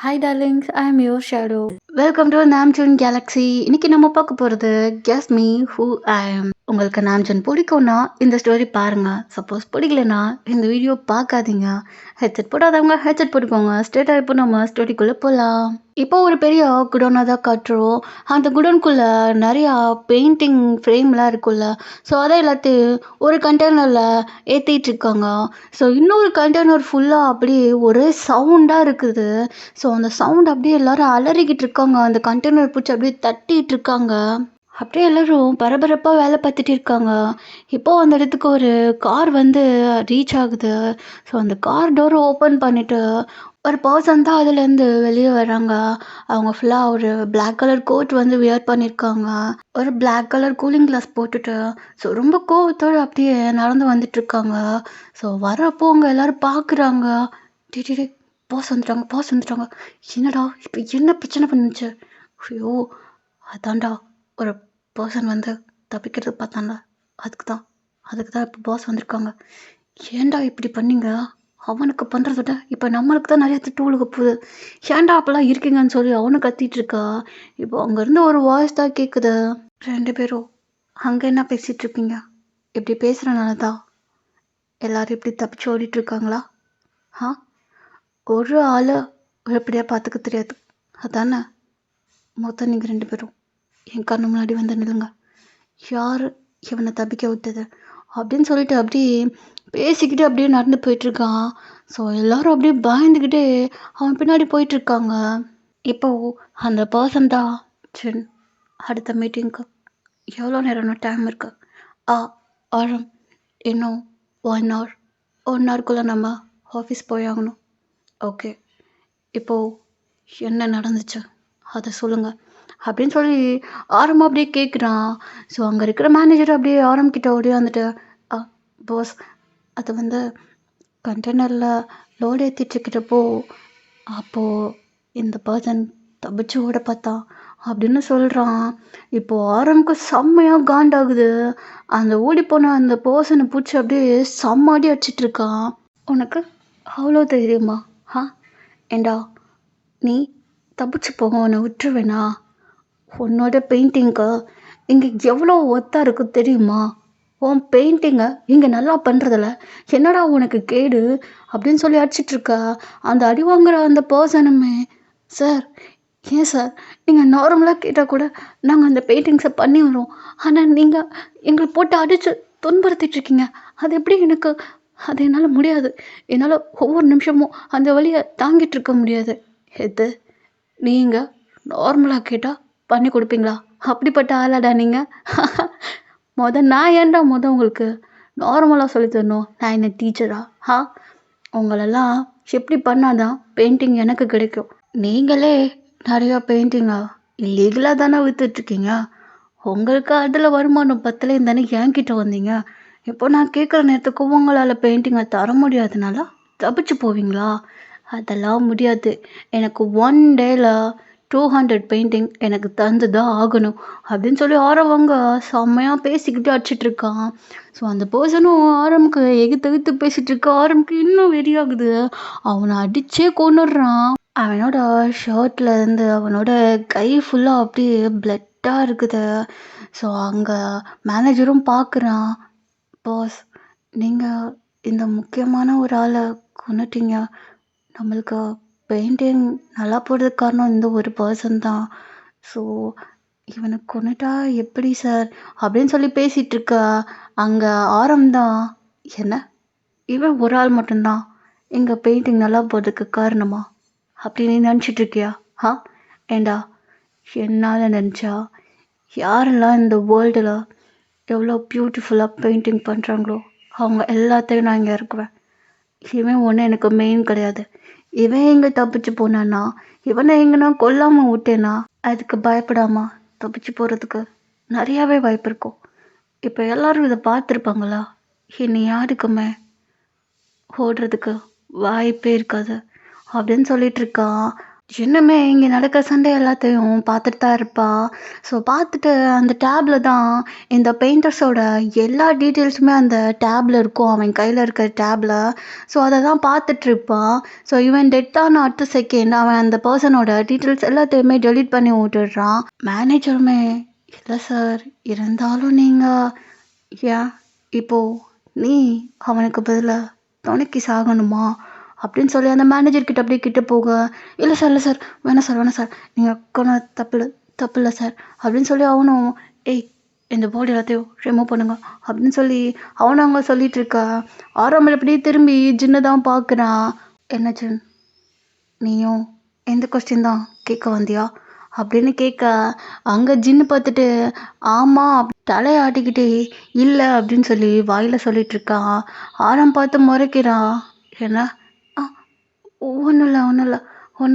Hi darlings, I am your shadow. Welcome to Namjoon galaxy. இன்னைக்கு நம்ம பார்க்க போகிறது guess me who I am. உங்களுக்கு நாம்ஜூன் பிடிக்கும்னா இந்த ஸ்டோரி பாருங்க. சப்போஸ் பிடிக்கலனா இந்த வீடியோ பார்க்காதீங்க. ஹெட்செட் போடாதவங்க ஹெட்செட் போட்டுக்கோங்க. ஸ்ட்ரெயிட்டாக இப்போ நம்ம ஸ்டோரிக்குள்ளே போகலாம். இப்போ ஒரு பெரிய குடோனாக தான் காட்டுறோம். அந்த குடோனுக்குள்ளே நிறையா பெயிண்டிங் ஃப்ரேம்லாம் இருக்குல்ல. ஸோ அதை எல்லாத்தையும் ஒரு கண்டெய்னரில் ஏற்றிட்டு இருக்காங்க. ஸோ இன்னொரு கண்டெய்னர் ஃபுல்லாக அப்படியே ஒரே சவுண்டாக இருக்குது. ஸோ அந்த சவுண்ட் அப்படியே எல்லாரும் அலறிக்கிட்டு இருக்காங்க. அந்த கண்டெய்னர் பிடிச்சி அப்படியே தட்டிட்டு இருக்காங்க. அப்படியே எல்லாரும் பரபரப்பாக வேலை பார்த்துட்டு இருக்காங்க. இப்போ அந்த இடத்துக்கு ஒரு கார் வந்து ரீச் ஆகுது. ஸோ அந்த கார் டோரை ஓப்பன் பண்ணிட்டு ஒரு பர்சன் தான் அதுலேருந்து வெளியே வராங்க. அவங்க ஃபுல்லாக ஒரு பிளாக் கலர் கோட் வந்து வியர் பண்ணியிருக்காங்க. ஒரு பிளாக் கலர் கூலிங் கிளாஸ் போட்டுட்டு ஸோ ரொம்ப கோவத்தோடு அப்படியே நடந்து வந்துட்டு இருக்காங்க. ஸோ வரப்போ அவங்க எல்லாரும் பார்க்குறாங்க. டிடி பாஸ் வந்துட்டாங்க. என்னடா இப்போ என்ன பிரச்சனை பண்ணுச்சு? ஐயோ, அதான்டா ஒரு பர்சன் வந்து தப்பிக்கிறது பார்த்தான்ல, அதுக்கு தான் இப்போ பாஸ் வந்திருக்காங்க. ஏன்டா இப்படி பண்ணீங்க? அவனுக்கு பண்ணுறத விட இப்போ நம்மளுக்கு தான் நிறைய திட்டு விழுக போகுது. ஏன்டா அப்பெல்லாம் இருக்கீங்கன்னு சொல்லி அவனு கத்திட்டு இருக்கா. இப்போ அங்கேருந்து ஒரு வாய்ஸ் தான் கேட்குது. ரெண்டு பேரும் அங்கே என்ன பேசிகிட்டு இருப்பீங்க? இப்படி பேசுகிறனால தான் எல்லாரும் இப்படி தப்பிச்சு ஓடிட்டு இருக்காங்களா? ஆ, ஒரு ஆளை எப்படியா பார்த்துக்க தெரியாது, அதானே? மொத்தம் நீங்கள் ரெண்டு பேரும் என் கண்ணு முன்னாடி வந்து நில்லுங்க. யார் இவனை தப்பிக்க விட்டது அப்படின்னு சொல்லிட்டு அப்படியே பேசிக்கிட்டு அப்படியே நடந்து போயிட்டுருக்கான். ஸோ எல்லாரும் அப்படியே பயந்துக்கிட்டே அவன் பின்னாடி போயிட்டுருக்காங்க. இப்போ அந்த பர்சன் தான் சரி, அடுத்த மீட்டிங்க்கு எவ்வளோ நேரம்னா டைம் இருக்கு? ஆ ஆழம் இன்னும் 1 hour. 1 hourக்குள்ளே நம்ம ஆஃபீஸ் போயாகணும். ஓகே, இப்போது என்ன நடந்துச்சு அதை சொல்லுங்கள் அப்படின்னு சொல்லி ஆரம்பம் அப்படியே கேட்குறான். ஸோ அங்கே இருக்கிற மேனேஜர் அப்படியே ஆரம்பிக்கிட்ட ஓடியாந்துட்டு, பாஸ், அது வந்து கண்டெய்னரில் லோடு ஏற்றிட்டுருக்கிறப்போ அப்போது இந்த பர்சன் தப்பிச்சு ஓட பார்த்தான் அப்படின்னு சொல்கிறான். இப்போது ஆரம்புக்கு செம்மையாக காண்டாகுது. அந்த ஓடிப்போன அந்த பர்சனை பிடிச்சி அப்படியே செம்ம அடி அடிச்சிட்ருக்கான். உனக்கு அவ்வளோ தைரியமா? ஏண்டா, நீ தப்பிச்சு போக உன்னை விட்டுருவேனா? உன்னோட பெயிண்டிங்க்கு இங்கே எவ்வளோ ஒத்தா இருக்கு தெரியுமா? உன் பெயிண்டிங்கை இங்கே நல்லா பண்ணுறதில்ல என்னடா உனக்கு கேடு அப்படின்னு சொல்லி அடிச்சிட்ருக்கா. அந்த அடி வாங்குற அந்த பர்சனுமே, சார், ஏன் சார், நீங்கள் நார்மலாக கேட்டால் கூட நாங்கள் அந்த பெயிண்டிங்ஸை பண்ணி வரோம். ஆனால் நீங்கள் எங்களை போட்டு அடித்து துன்புறுத்திட்டுருக்கீங்க. அது எப்படி எனக்கு? அது என்னால் முடியாது. என்னால் ஒவ்வொரு நிமிஷமும் அந்த வழியை தாங்கிட்டு இருக்க முடியாது. எது நீங்கள் நார்மலாக கேட்டால் பண்ணி கொடுப்பீங்களா? அப்படிப்பட்ட ஆளாடா நீங்கள்? நான் ஏன்டா உங்களுக்கு நார்மலாக சொல்லி தரணும்? நான் என்ன டீச்சரா? உங்களெல்லாம் எப்படி பண்ணாதான் பெயிண்டிங் எனக்கு கிடைக்கும்? நீங்களே நிறையா பெயிண்டிங்கா இல்லீகலாக தானே விற்றுட்ருக்கீங்க. உங்களுக்கு அதில் வருமானம் பத்தலையும் தானே என்கிட்ட வந்தீங்க. இப்போ நான் கேட்குற நேரத்துக்கு உங்களால் பெயிண்டிங்கை தர முடியாதனால தப்பிச்சு போவீங்களா? அதெல்லாம் முடியாது. எனக்கு 1 டேயில் 200 பெயிண்டிங் எனக்கு தந்து தான் ஆகணும் அப்படின்னு சொல்லி ஆரவங்க செம்மையாக பேசிக்கிட்டு அடிச்சிட்ருக்கான். ஸோ அந்த பர்சனும் ஆரம்புக்கு எகுத்து பேசிகிட்டு இருக்க. ஆரம்புக்கு இன்னும் வெறியாகுது. அவனை அடித்தே கொன்னுடுறான். அவனோட ஷர்ட்டில் இருந்து அவனோட கை ஃபுல்லாக அப்படியே பிளட்டாக இருக்குது. ஸோ அங்கே மேனேஜரும் பார்க்குறான். பாஸ், நீங்கள் இந்த முக்கியமான ஒரு ஆளை கொன்னுட்டீங்க. நம்மளுக்கு பெயிண்டிங் நல்லா போடுறதுக்கு காரணம் இந்த ஒரு பர்சன் தான். ஸோ இவனை கொன்னுட்டா எப்படி சார் அப்படின்னு சொல்லி பேசிகிட்ருக்கா. அங்கே ஆரம்பம் என்ன, இவன் ஒரு ஆள் மட்டும்தான் எங்கள் பெயிண்டிங் நல்லா போடுறதுக்கு காரணமா அப்படின்னு நீ நினச்சிட்ருக்கியா? ஏண்டா, என்னால் நினச்சா யாரெல்லாம் இந்த வேர்ல்டில் எவ்வளோ பியூட்டிஃபுல்லாக பெயிண்டிங் பண்ணுறாங்களோ அவங்க எல்லாத்தையும் நான் இங்கே இருக்குவேன். இவன் ஒன்றும் எனக்கு மெயின் கிடையாது. இவன் எங்கே தப்பிச்சு போனான்னா, இவனை எங்கே நான் கொல்லாமல் விட்டேன்னா அதுக்கு பயப்படாமா தப்பிச்சு போகிறதுக்கு நிறையாவே வாய்ப்பு இருக்கும். இப்போ எல்லாரும் இதை பார்த்துருப்பாங்களா? இனி யாருக்குமே ஓடுறதுக்கு வாய்ப்பே இருக்காது அப்படின்னு சொல்லிட்டு இருக்கான். இன்னுமே இங்கே நடக்கிற சண்டை எல்லாத்தையும் பார்த்துட்டு தான் இருப்பா. ஸோ பார்த்துட்டு அந்த டேப்ல தான் இந்த பெயிண்டர்ஸோட எல்லா டீட்டெயில்ஸுமே அந்த டேப்ல இருக்கும். அவன் கையில் இருக்கிற டேப்ல. ஸோ அதை தான் பார்த்துட்டு இருப்பான். ஸோ இவன் டெட்டான அடுத்த செகண்ட் அவன் அந்த பர்சனோட டீட்டெயில்ஸ் எல்லாத்தையுமே டெலீட் பண்ணி விட்டுடுறான். மேனேஜருமே இல்லை சார், இருந்தாலும் நீங்கள் ஏன் இப்போ நீ அவனுக்கு பதிலாக துணைக்கு சாகணுமா அப்படின்னு சொல்லி அந்த மேனேஜர் கிட்ட அப்படியே கிட்ட போக, இல்லை சார் இல்லை சார், வேணாம் சார், நீங்கள் கொண்டு தப்பு இல்லை சார் அப்படின்னு சொல்லி அவனும், ஏய் இந்த பாடி எல்லாத்தையும் ரிமூவ் பண்ணுங்க அப்படின்னு சொல்லி அவனும் அவங்க சொல்லிட்டு இருக்கா. ஆறாமல் அப்படியே திரும்பி ஜின்னு தான் பார்க்குறான். என்ன ஜின், நீயும் எந்த கொஸ்டின் தான் கேட்க வந்தியா அப்படின்னு கேட்க, அங்கே ஜின்னு பார்த்துட்டு ஆமாம் தலையை ஆட்டிக்கிட்டே இல்லை அப்படின்னு சொல்லி வாயில் சொல்லிட்டு இருக்கான். ஆரம் பார்த்து முறைக்கிறான். என்ன ஒன்றும்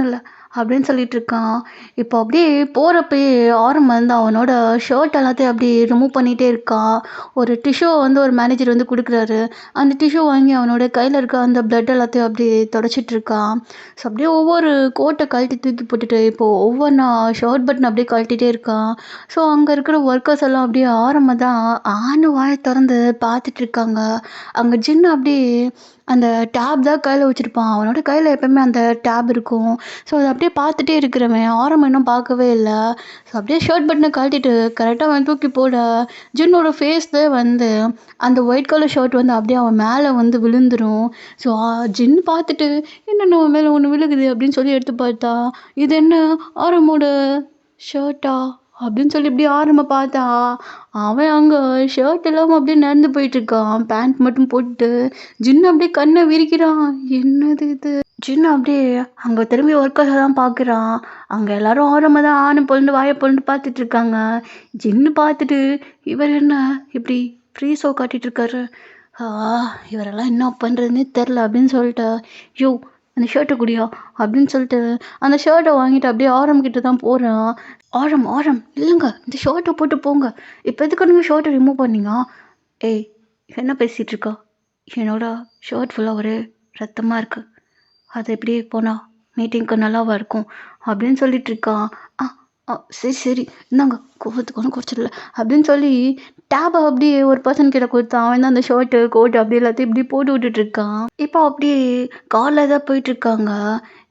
இல்லை அப்படின்னு சொல்லிட்டு இருக்கான். இப்போ அப்படியே போகிறப்பயே ஆரம் வந்து அவனோட ஷர்ட் எல்லாத்தையும் அப்படியே ரிமூவ் பண்ணிகிட்டே இருக்கான். ஒரு டிஷ்யூவை வந்து ஒரு மேனேஜர் வந்து கொடுக்குறாரு. அந்த டிஷ்யூ வாங்கி அவனோட கையில் இருக்க அந்த பிளட் எல்லாத்தையும் அப்படியே தொடச்சிட்டு இருக்கான். ஸோ அப்படியே ஒவ்வொரு கோட்டை கழட்டி தூக்கி போட்டுட்டு இப்போது ஒவ்வொன்றா ஷர்ட் பட்டன் அப்படியே கழட்டிகிட்டே இருக்கான். ஸோ அங்கே இருக்கிற ஒர்க்கர்ஸ் எல்லாம் அப்படியே ஆரம்ப தான் வாயை திறந்து பார்த்துட்டு இருக்காங்க. அங்கே ஜின்னு அப்படியே அந்த டேப் தான் கையில் வச்சுருப்பான். அவனோட கையில் எப்போயுமே அந்த டேப் இருக்கும். ஸோ அதை அப்படியே பார்த்துட்டே இருக்கிறவன் ஆரம்பம் இன்னும் பார்க்கவே இல்லை. ஸோ அப்படியே ஷர்ட் பட்டனை கழட்டிட்டு கரெக்டாக அவன் தூக்கி போட ஜின்னோட ஃபேஸில் வந்து அந்த ஒயிட் கலர் ஷர்ட் வந்து அப்படியே அவன் மேலே வந்து விழுந்துடும். ஸோ ஜின்னு பார்த்துட்டு என்ன நம்ம மேலே ஒன்று விழுகுது அப்படின்னு சொல்லி எடுத்து பார்த்தா, இது என்ன ஆரமோட ஷர்ட்டா அப்படின்னு சொல்லி இப்படி ஆரம்ப பார்த்தா, அவன் அங்கே ஷர்ட் இல்லாமல் அப்படியே நடந்து போயிட்டுருக்கான். பேண்ட் மட்டும் போட்டு ஜின்னு அப்படியே கண்ணை விரிக்கிறான். என்னது இது? ஜின்னு அப்படியே அங்கே திரும்பி ஒர்க்கர்ஸை தான் பார்க்குறான். அங்கே எல்லாரும் ஆரம்ப தான் ஆணு பொழுது வாயை பொழுது பார்த்துட்டு இருக்காங்க. ஜின்னு பார்த்துட்டு இவர் என்ன இப்படி ஃப்ரீ ஷோ காட்டிட்டு இருக்காரு, இவரெல்லாம் என்ன பண்ணுறதுன்னே தெரில அப்படின்னு சொல்லிட்டு, யோ அந்த ஷர்ட்டை குடியா அப்படின்னு சொல்லிட்டு அந்த ஷர்ட்டை வாங்கிட்டு அப்படியே ஆரம்பிக்கிட்டு தான் போகிறான். ஆரம் இல்லைங்க, இந்த ஷர்ட்டை போட்டு போங்க. இப்போ எதுக்கு நீங்கள் ஷர்ட்டை ரிமூவ் பண்ணீங்க? ஏய் என்ன பேசிகிட்டு இருக்கா? என்னோட ஷர்ட் ஃபுல்லாக ஒரே ரத்தமாக இருக்குது. அது எப்படி போனால் மீட்டிங்க்கு நல்லாவா இருக்கும் அப்படின்னு சொல்லிட்டு இருக்கான். சரி இந்தாங்க, கோவத்துக்கு ஒன்றும் குறைச்சிடல அப்படின்னு சொல்லி டேபை அப்படியே ஒரு பர்சன் கிட்ட கொடுத்தான். அவன் தான் அந்த ஷர்ட்டு கோட் அப்படி எல்லாத்தையும் இப்படி போட்டு விட்டுட்ருக்கான். இப்போ அப்படியே காரில் தான் போயிட்டுருக்காங்க.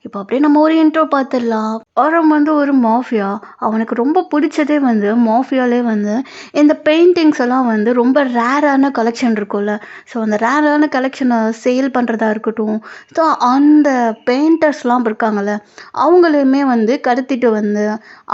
இப்போ அப்படியே நம்ம ஒரு இன்ட்ரோ பார்த்துடலாம். ஆரம் வந்து ஒரு மாஃபியா. அவனுக்கு ரொம்ப பிடிச்சதே வந்து மாஃபியாலே வந்து இந்த பெயிண்டிங்ஸ் எல்லாம் வந்து ரொம்ப ரேரான கலெக்ஷன் இருக்கும்ல. ஸோ அந்த ரேரான கலெக்ஷனை சேல் பண்ணுறதா இருக்கட்டும், ஸோ அந்த பெயிண்டர்ஸ்லாம் இருக்காங்கள்ல, அவங்களையுமே வந்து கடத்திட்டு வந்து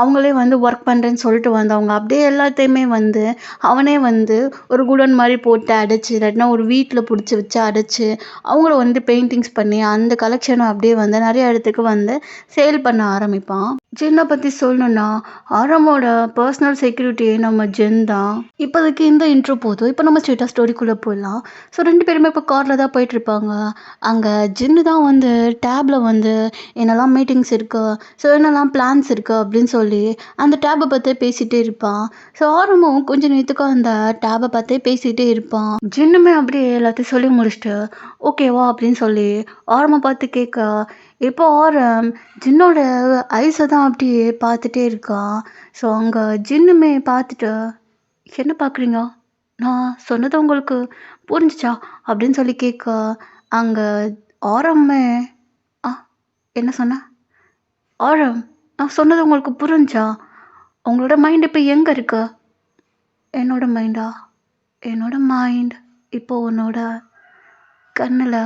அவங்களே வந்து ஒர்க் பண்ணுறேன்னு சொல்லிட்டு வந்து அவங்க அப்படியே எல்லாத்தையுமே வந்து அவனே வந்து ஒரு குடோன் மாதிரி போட்டு அடைச்சி, இல்லாட்டினா ஒரு வீட்டில் பிடிச்சி வச்சு அடைச்சி அவங்கள வந்து பெயிண்டிங்ஸ் பண்ணி அந்த கலெக்ஷனை அப்படியே வந்து நிறைய இடத்துக்கு வந்து சேல் பண்ண ஆரம்பிப்பான். ஜின்னை பற்றி சொல்லணும்னா ஆரமோட பர்சனல் செக்யூரிட்டி நம்ம ஜென் தான். இப்போதைக்கு இந்த இன்ட்ரோ போதும். இப்போ நம்ம ஸ்ட்ரெயிட்டாக ஸ்டோரிக்குள்ளே போயிடலாம். ஸோ 2 பேருமே இப்போ காரில் தான் போயிட்டுருப்பாங்க. அங்கே ஜின்னு தான் வந்து டேப்பில் வந்து என்னெல்லாம் மீட்டிங்ஸ் இருக்குது, ஸோ என்னெல்லாம் பிளான்ஸ் இருக்குது அப்படின்னு சொல்லி அந்த டேப்பை பார்த்தே பேசிகிட்டே இருப்பான். ஸோ ஆரமும் கொஞ்சம் நேரத்துக்கு அந்த டேப்பை பார்த்தே பேசிகிட்டே இருப்பான். ஜின்னுமே அப்படியே எல்லாத்தையும் சொல்லி முடிச்சுட்டு ஓகேவா அப்படின்னு சொல்லி ஆரமை பார்த்து கேட்க, இப்போ ஆரம் ஜின்னோட ஐஸை தான் அப்படியே பார்த்துட்டே இருக்கான். ஸோ அங்கே ஜின்னுமே பார்த்துட்டு என்ன பார்க்குறீங்க, நான் சொன்னது உங்களுக்கு புரிஞ்சிச்சா அப்படின்னு சொல்லி கேட்க, அங்கே ஆரம்மே ஆ என்ன சொன்ன ஆரம், நான் சொன்னது உங்களுக்கு புரிஞ்சா? உங்களோட மைண்ட் இப்போ எங்கே இருக்கு? என்னோட மைண்ட் இப்போ உன்னோட கண்ணில்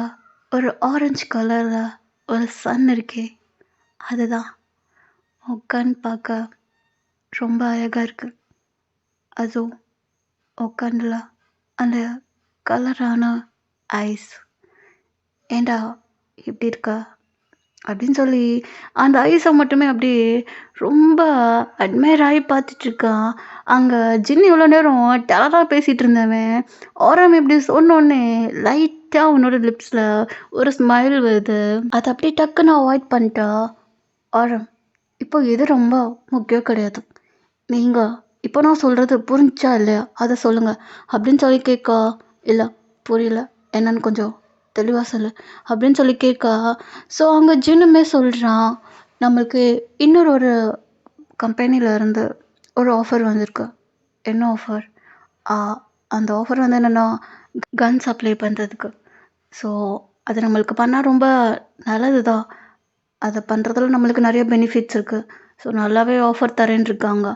ஒரு ஆரஞ்சு கலரில் ஒரு சன் இருக்கே, அதுதான். உன் கண் பார்க்க ரொம்ப அழகாக இருக்குது. அதுவும் உன் கண்ணில் அந்த கலரான ஐஸ். ஏண்டா இப்படி இருக்க அப்படின்னு சொல்லி அந்த ஐஸை மட்டுமே அப்படியே ரொம்ப அட்மையர் ஆகி பார்த்துட்ருக்கான். அங்கே ஜின்னு இவ்வளோ நேரம் டெரராக பேசிகிட்டு இருந்தவன் ஆரம் இப்படி சொன்னோடனே லைட்டாக அவனோட லிப்ஸில் ஒரு ஸ்மைல் வருது. அதை அப்படியே டக்குன்னு அவாய்ட் பண்ணிட்டா. ஆரம், இப்போ இது ரொம்ப முக்கியம் கிடையாது. நீங்கள் இப்போ நான் சொல்கிறது புரிஞ்சா இல்லையா அதை சொல்லுங்கள் அப்படின்னு சொல்லி கேட்கா. இல்லை புரியல, என்னன்னு கொஞ்சம் தெளிவாக சொல்லு அப்படின்னு சொல்லி கேட்கா. ஸோ அங்கே ஜின்னுமே சொல்கிறான், நம்மளுக்கு இன்னொரு ஒரு கம்பெனில இருந்து ஒரு ஆஃபர் வந்திருக்கு. என்ன ஆஃபர்? ஆ அந்த ஆஃபர் வந்து என்னன்னா, கன் சப்ளை பண்றதுக்கு. ஸோ அது நம்மளுக்கு பண்ணா ரொம்ப நல்லது தான். அத பண்றதுல நம்மளுக்கு நெறைய பெனிஃபிட்ஸ் இருக்கு. ஸோ நல்லாவே ஆஃபர் தரேன்னு இருக்காங்க.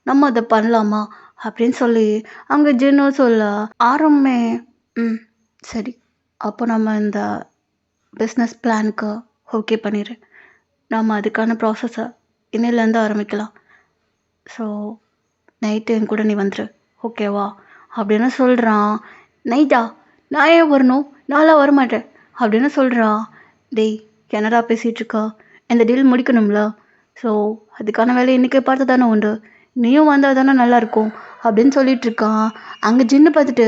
நம்ம அத பண்ணலாமா? அப்படின்னு சொல்லி அங்க ஜின்னும் சொல்ல, ஆரம்பமே ம் சரி. அப்போ நம்ம இந்த பிஸ்னஸ் பிளானுக்கு ஓகே பண்ணிரு. நம்ம அதுக்கான ப்ராசஸ இன்னையிலேருந்து ஆரம்பிக்கலாம். ஸோ நைட்டு என் கூட நீ வந்துரு. ஓகேவா? அப்படின்னு சொல்றான். நைட்டா? நான் ஏன் வரணும்? நான்லாம் வரமாட்டேன். அப்படின்னு சொல்றான். டேய் என்னடா பேசிட்டு இருக்க? இந்த டீல் முடிக்கணும்ல. ஸோ அதுக்கான வேலைய இன்னைக்கே பார்த்து தானே உண்டு. நீயும் வந்தா தானே நல்லாயிருக்கும். அப்படின்னு சொல்லிட்டு இருக்கான். அங்க ஜின்னு பார்த்துட்டு,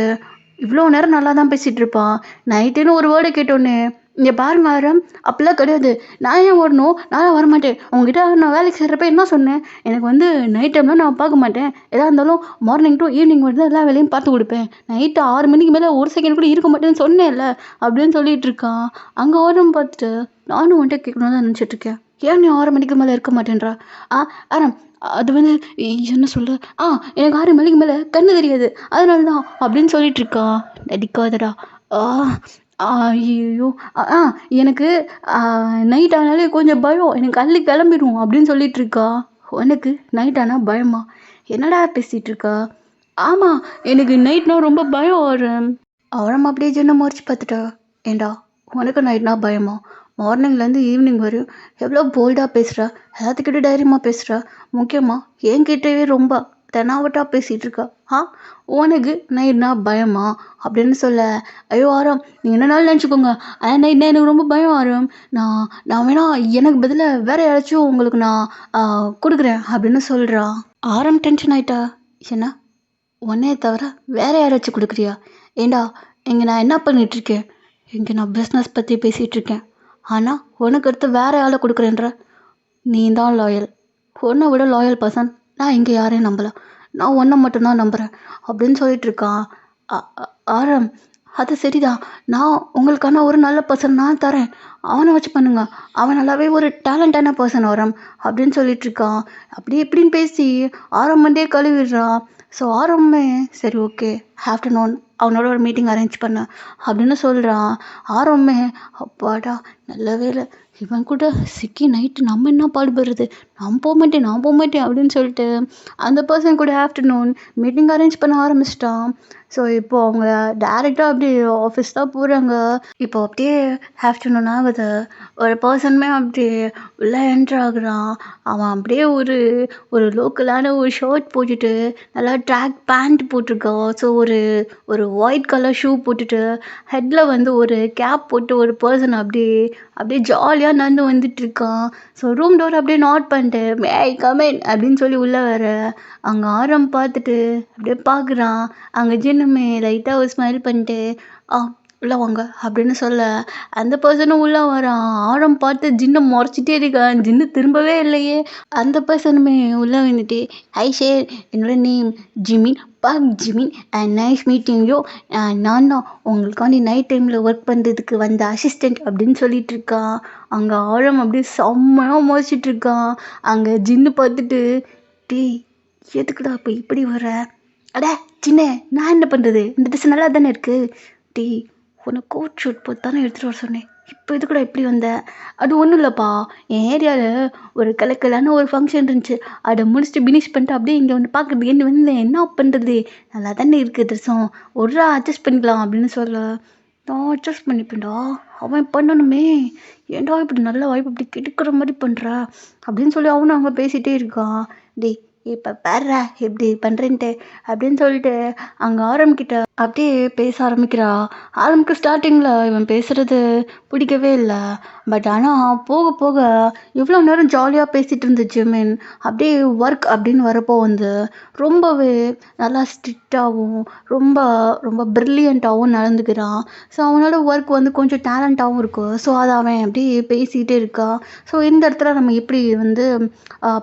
இவ்வளோ நேரம் நல்லா தான் பேசிட்டு இருப்பான். நைட்டுன்னு ஒரு வேர்ட கேட்டோன்னே, இங்க பாருங்க ஆரம், அப்படிலாம் கிடையாது. நான் ஏன் ஓடணும்? நான்லாம் வரமாட்டேன். உங்ககிட்ட நான் வேலைக்கு சேர்றப்ப என்ன சொன்னேன்? எனக்கு வந்து நைட் டைம்லாம் நான் பார்க்க மாட்டேன். எதா இருந்தாலும் மார்னிங் டு ஈவினிங் மட்டும் தான் எல்லா வேலையும் பார்த்து கொடுப்பேன். நைட்டு 6 மணிக்கு மேலே ஒரு செகண்ட் கூட இருக்க மாட்டேன்னு சொன்னேன்ல அப்படின்னு சொல்லிட்டு இருக்கான். அங்கே ஆரம் பார்த்துட்டு, நானும் உன்கிட்ட கேட்கணும்னு தான் நினச்சிட்டு இருக்கேன். ஏன் நீ 6 மணிக்கு மேலே இருக்க மாட்டேன்றா? ஆரம் அது வந்து என்ன சொல்ல? எனக்கு 6 மணிக்கு மேலே கண்ணு தெரியாது. அதனால தான் அப்படின்னு சொல்லிட்டு இருக்கான். நடிக்காதடா. ஆ ஐயோ! எனக்கு நைட் ஆனாலே கொஞ்சம் பயம். எனக்கு அள்ளி கிளம்பிடும் அப்படின்னு சொல்லிட்டு இருக்கா. உனக்கு நைட் ஆனா பயமா? என்னடா பேசிட்டு இருக்கா? ஆமா, எனக்கு நைட்னா ரொம்ப பயம் வரும். அவரம் அப்படியே ஜின்ன முறைச்சு பார்த்துட்டா. ஏண்டா உனக்கு நைட்னா பயமா? மார்னிங்லேருந்து ஈவினிங் வரையும் எவ்வளோ போல்டாக பேசுகிறா, எல்லாத்துக்கிட்ட தைரியமாக பேசுகிறா. முக்கியமாக என்கிட்டவே ரொம்ப தெனாவட்டா பேசிகிட்டு இருக்கா. உனக்கு நைட்னா பயமா அப்படின்னு சொல்ல, ஐயோ ஆரம் நீங்கள் என்னனாலும் நினச்சிக்கோங்க. ஆனால் நைட்னா எனக்கு ரொம்ப பயம் ஆரம். நான் நான் வேணா எனக்கு பதிலாக வேற யாராச்சும் உங்களுக்கு நான் கொடுக்குறேன் அப்படின்னு சொல்கிறான். ஆரம் டென்ஷன் ஆயிட்டா. என்ன உன்னையே தவிர வேற யாராச்சும் கொடுக்குறியா? ஏண்டா இங்கே நான் என்ன பண்ணிகிட்ருக்கேன்? இங்கே நான் பிஸ்னஸ் பற்றி பேசிகிட்டு இருக்கேன். ஆனால் உனக்கு அடுத்து வேற ஆளை கொடுக்குறேன்ற. நீ தான் லாயல். உன்னை விட லாயல் பர்சன் நான் இங்கே யாரையும் நம்பலை. நான் ஒன்றை மட்டும்தான் நம்புகிறேன் அப்படின்னு சொல்லிட்டு இருக்கான். ஆரம் அது சரிதான். நான் உங்களுக்கான ஒரு நல்ல பர்சன் நான் தரேன். அவனை வச்சு பண்ணுங்க. அவன் நல்லாவே ஒரு டேலண்டான பர்சன் ஆரம் அப்படின்னு சொல்லிட்டு இருக்கான். அப்படி இப்படின்னு பேசி ஆரம் வந்தே கழுவிடுறான். ஸோ ஆரம்பமே சரி ஓகே ஆஃப்டர்நூன் அவனோட ஒரு மீட்டிங் அரேஞ்ச் பண்ண அப்படின்னு சொல்கிறான். ஆரம்பமே அப்பாடா நல்ல வேலை இவன் கூட சிக்கி நைட்டு நம்ம என்ன பாடுபடுறது, நான் போக மாட்டேன் அப்படின்னு சொல்லிட்டு அந்த பர்சன் கூட ஆஃப்டர்நூன் மீட்டிங் அரேஞ்ச் பண்ண ஆரம்பிச்சிட்டான். ஸோ இப்போ அவங்க டேரெக்டாக அப்படி ஆஃபீஸ் தான் போகிறாங்க. இப்போ அப்படியே ஆஃப்டர்நூன் ஆகுது. ஒரு பர்சனுமே அப்படி உள்ளே என்ட்ரு ஆகுறான். அவன் அப்படியே ஒரு ஒரு லோக்கலான ஒரு ஷர்ட் போட்டுட்டு நல்லா ட்ராக் பேண்ட் போட்டிருக்கான். ஸோ ஒரு ஒரு ஒயிட் கலர் ஷூ போட்டுட்டு ஹெட்டில் வந்து ஒரு கேப் போட்டு ஒரு பர்சன் அப்படியே அப்படியே ஜாலியாக நடந்து வந்துட்டுருக்கான். ஸோ ரூம் டோர் அப்படியே நாட் பண்ணிட்டு மே ஐ கம் இன் அப்படின்னு சொல்லி உள்ளே வர அங்கே ஆரம் பார்த்துட்டு அப்படியே பார்க்குறான். அங்கே ஜின்னுமே லைட்டாக ஒரு ஸ்மைல் பண்ணிட்டு உள்ளே வாங்க அப்படின்னு சொல்ல அந்த பர்சனும் உள்ளே வரான். ஆரம் பார்த்து ஜின்னை முறைச்சிட்டே இருக்கான். ஜின்னு திரும்பவே இல்லையே. அந்த பர்சனுமே உள்ளே வந்துட்டு ஹை ஷேர் என்னோட name Jimin Park Jimin and nice meeting you. நான் தான் உங்களுக்காண்டி நைட் டைமில் ஒர்க் பண்ணுறதுக்கு வந்த அசிஸ்டண்ட் அப்படின்னு சொல்லிட்டு இருக்கான். அங்கே ஆழம் அப்படியே செம்மையாக முறைச்சிட்டு இருக்கான். அங்கே ஜின்னு பார்த்துட்டு டேய் எதுக்குடா இப்போ இப்படி வர? அட சின்ன நான் என்ன பண்ணுறது, இந்த ட்ரெஸ் நல்லா தானே இருக்குது. டேய் உன்னை கோட் ஷூட் போட்டு தானே எடுத்துகிட்டு வர சொன்னேன். இப்போ எதுக்கூட இப்படி வந்த? அது ஒன்றும் இல்லைப்பா, என் ஏரியாவில் ஒரு கலக்கலான ஒரு ஃபங்க்ஷன் இருந்துச்சு. அதை முடிச்சுட்டு பினிஷ் பண்ணிட்டு அப்படியே இங்கே வந்து பார்க்குறதுக்கு என்ன வந்து என்ன பண்ணுறது, நல்லா தானே இருக்குது ட்ரெஸ்ஸும், ஒரு அட்ஜஸ்ட் பண்ணிக்கலாம் அப்படின்னு சொல்ல. நான் அட்ஜஸ்ட் பண்ணிப்பேன்டா, அவன் பண்ணணுமே. ஏன்டா இப்படி நல்ல வாய்ப்பு இப்படி கெடுக்கிற மாதிரி பண்ணுறா அப்படின்னு சொல்லி அவனும் அங்கே பேசிகிட்டே இருக்கான். டேய் இப்போ பாருடா எப்படி பண்ணுறேன்ட்டு அப்படின்னு சொல்லிட்டு அங்கே ஆரம்பிக்கிட்ட அப்படியே பேச ஆரம்பிக்கிறா. ஆரம்பிக்க ஸ்டார்டிங்கில் இவன் பேசுகிறது பிடிக்கவே இல்லை. பட் ஆனால் போக போக இவ்வளோ நேரம் ஜாலியாக பேசிகிட்டு இருந்த ஜிமின் அப்படியே ஒர்க் அப்படின்னு வரப்போ வந்து ரொம்பவே நல்லா ஸ்ட்ரிக்டாகவும் ரொம்ப ரொம்ப ப்ரில்லியண்ட்டாகவும் நடந்துக்கிறான். ஸோ அவனோட ஒர்க் வந்து கொஞ்சம் டேலண்ட்டாகவும் இருக்கும். ஸோ அதை அவன் அப்படியே பேசிகிட்டே இருக்கான். ஸோ இந்த இடத்துல நம்ம எப்படி வந்து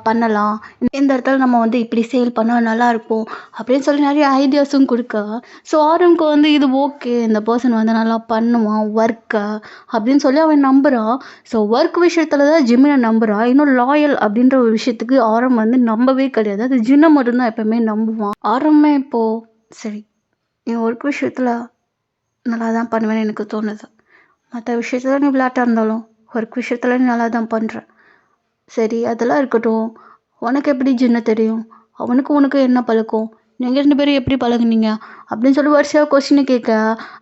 பண்ணலாம், இந்த இடத்துல நம்ம வந்து இப்படி சேல் பண்ணால் நல்லாயிருக்கும் அப்படின்னு சொல்லி நிறைய ஐடியாஸும் கொடுக்க. ஸோ ஆரம்க்கு வந்து இது ஓகே. இந்த பர்சன் வந்து நல்லா பண்ணுவான் ஒர்க்க அப்படின்னு சொல்லி அவன் நம்புறான். ஸோ ஒர்க் விஷயத்துல தான் ஜிமின நம்புறான். இன்னும் லாயல் அப்படின்ற ஒரு விஷயத்துக்கு ஆரம் வந்து நம்பவே கிடையாது. அது ஜின்ன மட்டும் தான் எப்பவுமே நம்புவான். ஆரமே இப்போ சரி நீ ஒர்க் விஷயத்துல நல்லா தான் பண்ணுவேன்னு எனக்கு தோணுது. மற்ற விஷயத்துல நீ விளையாட்டா இருந்தாலும் ஒர்க் விஷயத்துல நீ நல்லா தான் பண்ற. சரி அதெல்லாம் இருக்கட்டும். உனக்கு எப்படி ஜின்ன தெரியும்? அவனுக்கும் உனக்கும் என்ன பழக்கம்? நீங்க 2 பேரும் எப்படி பழகுனீங்க? அப்படின்னு சொல்லி வரிசையா கொஸ்டின கேட்க,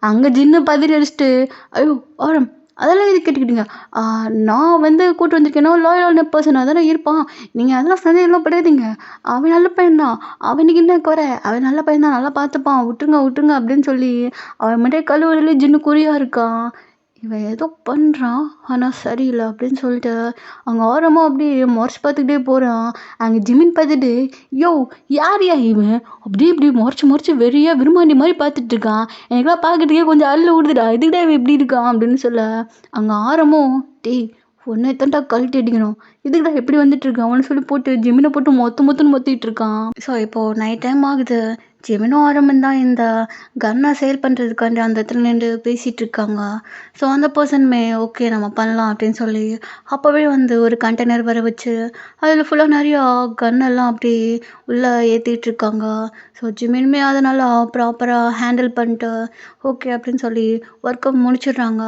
அங்க ஜின்னு பதறி அடிச்சுட்டு, ஐயோ! ஆரம் அதெல்லாம் எதுக்கு கேட்டுக்கிட்டீங்க? ஆ நான் வந்து கூட்டு வந்திருக்கேன்னா லாயலான பர்சனா தானே இருப்பான். நீங்க அதெல்லாம் சந்தேகம்லாம் படாதீங்க. அவன் நல்ல பையன் தான். அவனுக்கு என்ன குறை? அவன் நல்ல பையன் தான். நல்லா பார்த்துப்பான். விட்டுருங்க, விட்டுருங்க அப்படின்னு சொல்லி அவன் மட்டும் கல்லூரியில ஜின்னு குறியா இருக்கான். இவன் ஏதோ பண்றான். ஆனா சரியில்ல அப்படின்னு சொல்லிட்டு, அங்க ஓரமா அப்படியே மொறச்சு பார்த்துக்கிட்டே போறான். அங்க ஜிமின் பார்த்துட்டு, யோவ்! யார்யா இவன்? அப்படியே இப்படி மொறச்சு மொறச்சு வெறியா விரும்மாண்டி மாரி பார்த்துட்டு இருக்கான். எனக்கெல்லாம் பார்க்கறதுக்கே கொஞ்சம் அல்ல ஊடுதுடா. எதுக்குடா இவன் இப்படி இருக்கான்? அப்படின்னு சொல்ல, அங்க ஆரமும், டேய் உன்னை தான்டா கழட்டி அடிக்கணும். எதுக்குடா இப்படி வந்துட்டு இருக்கான்? அவனு சொல்லி போட்டு ஜிமின போட்டு மொத்துன்னு மொத்திட்டு இருக்கான். ஸோ இப்போ நைட் டைம் ஆகுது. ஜெமினும் ஆரம்பம் தான் இந்த கன்னை சேல் பண்ணுறதுக்காண்டி அந்த இடத்துல நின்று பேசிகிட்டு இருக்காங்க. ஸோ அந்த பர்சனுமே ஓகே நம்ம பண்ணலாம் அப்படின்னு சொல்லி அப்போவே வந்து ஒரு கண்டெய்னர் வர வச்சு அதில் ஃபுல்லாக நிறையா கன்னெல்லாம் அப்படி உள்ளே ஏற்றிட்டு இருக்காங்க. ஸோ ஜிமினுமே அதை நல்லா ப்ராப்பராக ஹேண்டில் பண்ணிட்டு ஓகே அப்படின்னு சொல்லி ஒர்க்கை முடிச்சிடுறாங்க.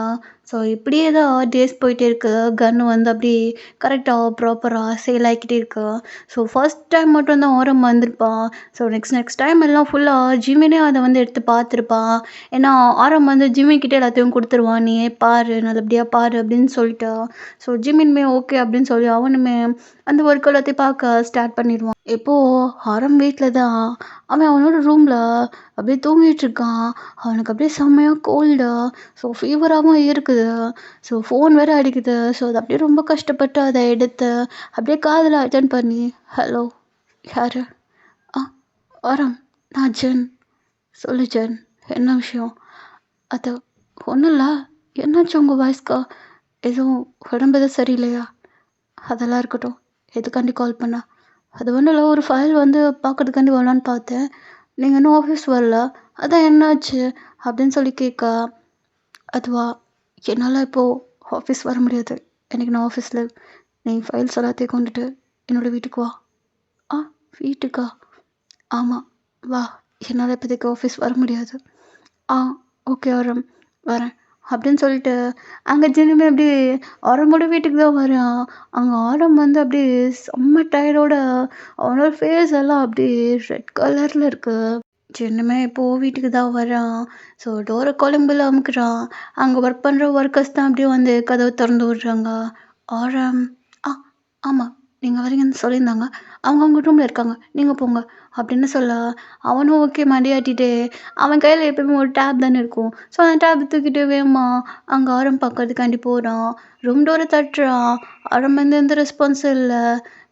ஸோ இப்படியே தான் டேஸ் போயிட்டே இருக்கு. கன்று வந்து அப்படி கரெக்டாக ப்ராப்பராக சேல் ஆகிக்கிட்டே இருக்கு. ஸோ ஃபர்ஸ்ட் டைம் மட்டும் தான் ஆரம் வந்திருப்பான். ஸோ நெக்ஸ்ட் டைம் எல்லாம் ஃபுல்லாக ஜிமினே அதை வந்து எடுத்து பார்த்துருப்பான். ஏன்னா ஆரம் வந்து ஜிமிக்கிட்ட எல்லாத்தையும் கொடுத்துருவான். நீயே பாரு நல்லபடியாக பாரு அப்படின்னு சொல்லிட்டு. ஸோ ஜிமின்மே ஓகே அப்படின்னு சொல்லி அவனுமே அந்த ஒர்க் எல்லாத்தையும் பார்க்க ஸ்டார்ட் பண்ணிடுவான். இப்போது ஆரம் வீட்டில் தான் அவன் அவனோட ரூமில் அப்படியே தூங்கிட்டு இருக்கான். அவனுக்கு அப்படியே செம்மையாக கோல்டு. ஸோ ஃபீவராகவும் இருக்குது. ஸோ ஃபோன் வேறு அடிக்குது. ஸோ அது அப்படியே ரொம்ப கஷ்டப்பட்டு அதை எடுத்து அப்படியே காதில் அட்டென்ட் பண்ணி ஹலோ யாரு? ஆ ஆரம் நான் ஜென். சொல்லு ஜென் என்ன விஷயம்? அது ஒன்றும் இல்லை. என்னாச்சு உங்கள் வாய்ஸ்க்கா? எதுவும் உடம்பு எதுவும் சரியில்லையா? அதெல்லாம் இருக்கட்டும். எதுக்காண்டி கால் பண்ண? அது ஒன்றும் இல்லை. ஒரு ஃபைல் வந்து பார்க்கறதுக்காண்டி வரலான்னு பார்த்தேன். நீங்கள் இன்னும் ஆஃபீஸ் வரல. அதான் என்னாச்சு அப்படின்னு சொல்லி கேட்க, அதுவா என்னால் இப்போது ஆஃபீஸ் வர முடியாது. எனக்கு நான் ஆஃபீஸில் நீ ஃபைல்ஸ் எல்லாத்தையும் கொண்டுட்டு என்னோடய வீட்டுக்கு வா. ஆ வீட்டுக்கா? ஆமாம் வா. என்னால் இப்போதைக்கு ஆஃபீஸ் வர முடியாது. ஆ ஓகே ஆரம் வரேன் அப்படின்னு சொல்லிட்டு அங்கே ஜின்னுமே அப்படி ஆரம்போட வீட்டுக்கு தான் வரான். அங்கே ஆரம் வந்து அப்படியே செம்ம டயர்டோட அவனோட ஃபேஸ் எல்லாம் அப்படியே ரெட் கலரில் இருக்கு. ஜின்னுமே இப்போது வீட்டுக்கு தான் வரான். ஸோ டோரை கொலம்பில் அமுக்குறான். அங்கே ஒர்க் பண்ணுற ஒர்க்கர்ஸ் தான் அப்படியே வந்து கதவை திறந்து விட்றாங்க. ஆரம் ஆ ஆமாம் நீங்கள் வரீங்கன்னு சொல்லியிருந்தாங்க. அவங்க அவங்க ரூமில் இருக்காங்க. நீங்கள் போங்க அப்படின்னு சொல்ல அவனும் ஓகே மண்டியாட்டிட்டு அவன் கையில் எப்பயுமே ஒரு டேப் தானே இருக்கும். ஸோ அந்த டேப் தூக்கிட்டு வேகமா அங்கே ஆரம் பார்க்கறதுக்காண்டி போகிறான். ரூம் டோரை தட்டுறான். ஆரம் வந்து எந்த ரெஸ்பான்ஸும் இல்லை.